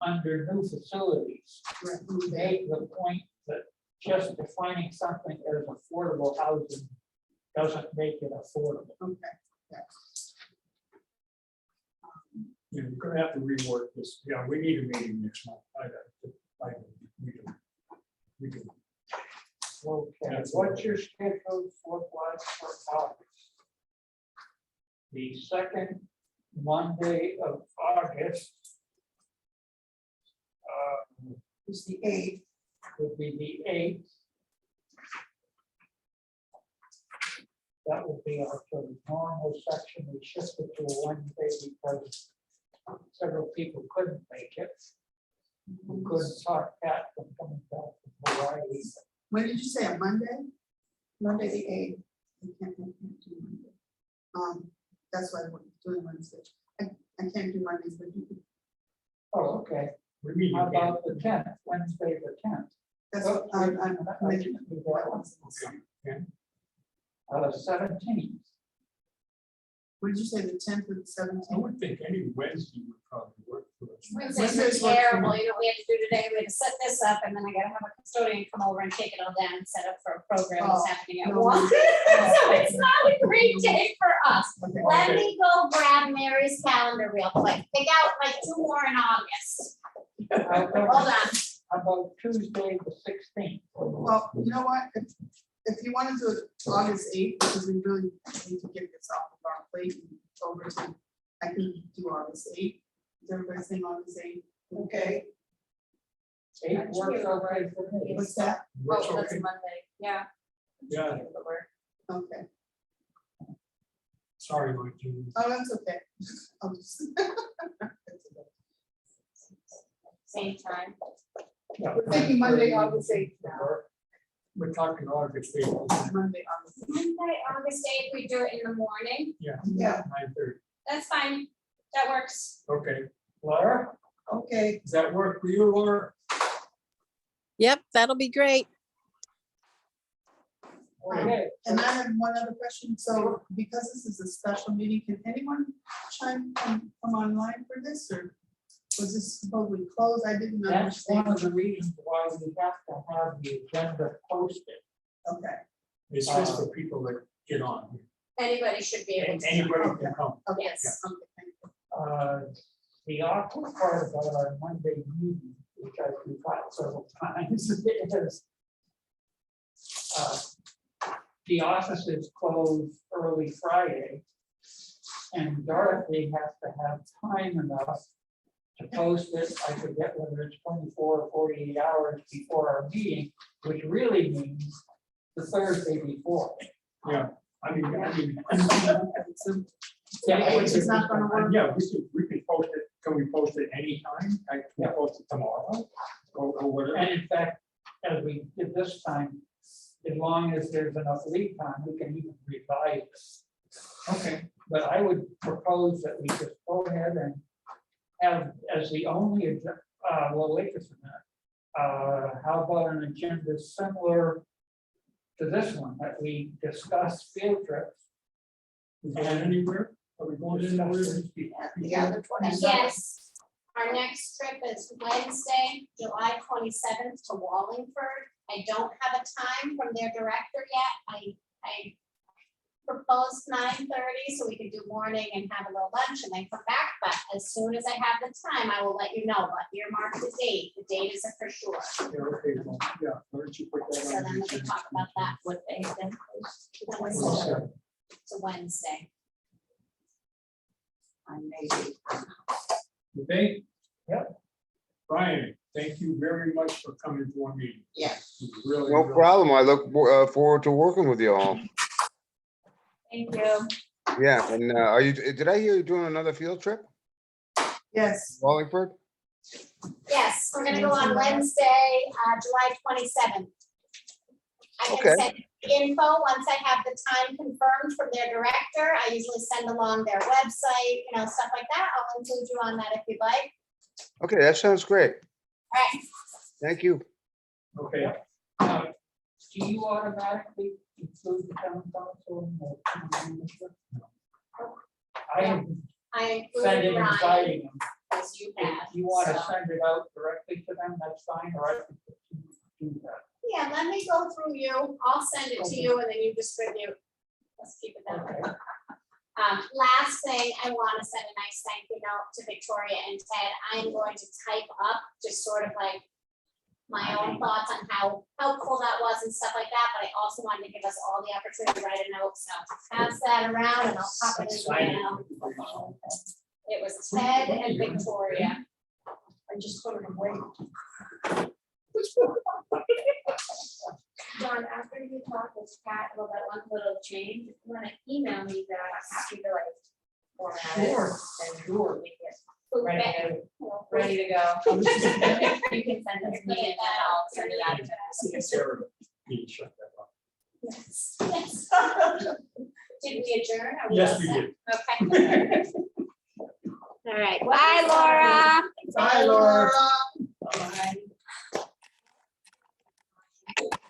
Speaker 5: under new facilities, we make the point that just defining something as affordable housing doesn't make it affordable.
Speaker 4: Okay.
Speaker 2: We're gonna have to rework this. Yeah, we need a meeting next month. We can.
Speaker 5: Okay,
Speaker 2: That's
Speaker 5: what's your schedule look like for August? The second Monday of August
Speaker 4: It's the 8th.
Speaker 5: would be the 8th. That will be our sort of normal section. We shifted to a Wednesday because several people couldn't make it. We couldn't talk Pat from coming back from Hawaii.
Speaker 4: When did you say, a Monday? Monday the 8th. I can't do Monday. That's why I'm doing Wednesday. I I can't do Mondays, but you could,
Speaker 5: Oh, okay.
Speaker 2: We mean,
Speaker 5: How about the 10th, Wednesday, the 10th?
Speaker 4: that's,
Speaker 5: Oh,
Speaker 4: I'm
Speaker 5: I
Speaker 4: making.
Speaker 5: can do that one. 17th.
Speaker 4: What did you say, the 10th or the
Speaker 2: I
Speaker 4: 17th?
Speaker 2: would think any Wednesday would probably work for us.
Speaker 3: Wednesdays
Speaker 4: Wednesdays
Speaker 3: are
Speaker 4: work for
Speaker 3: terrible,
Speaker 4: me.
Speaker 3: you know, we had to do today, we had to set this up, and then I gotta have a custodian come over and take it all down and set up for a program that's
Speaker 4: Oh,
Speaker 3: happening at
Speaker 4: no.
Speaker 3: one. So it's not a great day for us.
Speaker 4: Okay.
Speaker 3: Let me go grab Mary's calendar real quick, pick out like 2 more in August.
Speaker 5: How
Speaker 3: Hold
Speaker 5: about
Speaker 3: on,
Speaker 5: how about Tuesday, the 16th?
Speaker 4: Well, you know what, if you want to do it August 8th, because we really need to get this off of our plate and over to, I can do August 8th. Is everybody saying August 8th?
Speaker 1: Okay,
Speaker 5: 8 works okay for me.
Speaker 4: What's that?
Speaker 2: Works
Speaker 10: Oh, that's
Speaker 2: okay.
Speaker 10: a Monday, yeah.
Speaker 2: Yeah,
Speaker 10: But we're-
Speaker 4: Okay,
Speaker 2: sorry, Mike. you-
Speaker 4: oh, that's okay. I'll just-
Speaker 3: same time.
Speaker 2: Yeah,
Speaker 4: We're thinking Monday, August 8th now.
Speaker 2: We're talking August 8th,
Speaker 4: Monday, August 8th.
Speaker 3: Monday, August 8th, we do it in the morning,
Speaker 2: yeah,
Speaker 1: yeah,
Speaker 2: 9:30.
Speaker 3: that's fine, that works.
Speaker 2: Okay,
Speaker 5: Laura?
Speaker 1: okay.
Speaker 2: does that work for you, Laura?
Speaker 7: Yep, that'll be great.
Speaker 5: Okay.
Speaker 4: And I have one other question. So because this is a special meeting, can anyone come online for this, or was this supposedly closed? I didn't
Speaker 5: That's one
Speaker 4: understand.
Speaker 5: of the reasons why we have to have the agenda posted.
Speaker 4: Okay,
Speaker 2: It's just for people that get on.
Speaker 3: Anybody should be able to.
Speaker 2: Anybody can come.
Speaker 4: okay.
Speaker 3: Yes.
Speaker 4: Okay, thank you.
Speaker 5: The awkward part about our Monday meeting, which I forgot several times, is the offices close early Friday, and Dorothy has to have time enough to post it. I forget whether it's 24 or 48 hours before our meeting, which really means the Thursday before.
Speaker 2: Yeah, I mean,
Speaker 4: So
Speaker 5: Yeah,
Speaker 4: which is not gonna work.
Speaker 2: yeah, we could post it, can we post it anytime? I can post it tomorrow or whatever.
Speaker 5: And in fact, as we did this time, as long as there's enough lead time, we can even revise it.
Speaker 2: Okay,
Speaker 5: But I would propose that we just go ahead and have as the only, well, wait just a minute. How about an agenda similar to this one, that we discuss field trips?
Speaker 2: we going anywhere? Are we going anywhere?
Speaker 1: Yeah, the 27th.
Speaker 3: Yes, our next trip is Wednesday, July 27th to Wallingford. I don't have a time from their director yet. I proposed 9:30, so we could do morning and have a little lunch and then come back. But as soon as I have the time, I will let you know. But earmark the date. The date isn't for sure. So
Speaker 2: Yeah, okay, well, yeah, why don't you put that on?
Speaker 3: then we can talk about that. What day then?
Speaker 2: Wednesday.
Speaker 3: It's a Wednesday.
Speaker 1: On May 8th.
Speaker 2: Okay?
Speaker 5: Yep.
Speaker 2: Brian, thank you very much for coming to our meeting.
Speaker 1: Yes.
Speaker 2: It was Really.
Speaker 6: No
Speaker 2: really-
Speaker 6: problem. I look forward to working with you all.
Speaker 3: Thank you.
Speaker 6: Yeah, and did I hear you doing another field trip,
Speaker 4: Yes,
Speaker 6: Wallingford?
Speaker 3: Yes, we're gonna go on Wednesday, July 27th. I
Speaker 6: Okay.
Speaker 3: can send the info once I have the time confirmed from their director. I usually send along their website, stuff like that. I'll include you on that if you'd like.
Speaker 6: Okay, that sounds great.
Speaker 3: All right.
Speaker 6: Thank you.
Speaker 2: Okay,
Speaker 5: Do you automatically include the town council in the town manager? I am
Speaker 3: I
Speaker 5: sending
Speaker 3: included
Speaker 5: and
Speaker 3: Ryan
Speaker 5: inviting them.
Speaker 3: as you
Speaker 5: If
Speaker 3: have.
Speaker 5: you want to
Speaker 3: so-
Speaker 5: send it out directly to them, that's fine, or I can do that.
Speaker 3: Yeah, let me go through you. I'll send it to you and then you distribute. Let's keep it that way. Last thing, I want to send a nice thank you note to Victoria and Ted. I'm going to type up just sort of like my own thoughts on how helpful that was and stuff like that, but I also wanted to give us all the opportunity to write a note, so pass that around and I'll pop it in
Speaker 2: Sign
Speaker 3: the
Speaker 2: it.
Speaker 3: mail. It was Ted and Victoria.
Speaker 1: I just put it away.
Speaker 10: John, after you talk with Pat about that one little change, if you wanna email me that, I'm happy to like format it.
Speaker 5: Sure,
Speaker 10: And
Speaker 5: sure.
Speaker 10: make it
Speaker 3: Okay.
Speaker 10: ready to go. You can send it to me and then I'll send it out to
Speaker 2: Sarah, you shut that up.
Speaker 3: Yes. Yes. Did we adjourn? Are
Speaker 2: Yes,
Speaker 3: all
Speaker 2: we
Speaker 3: set?
Speaker 2: did.
Speaker 3: Okay. All
Speaker 11: All right, bye, Laura.
Speaker 4: Bye, Laura.
Speaker 8: Bye.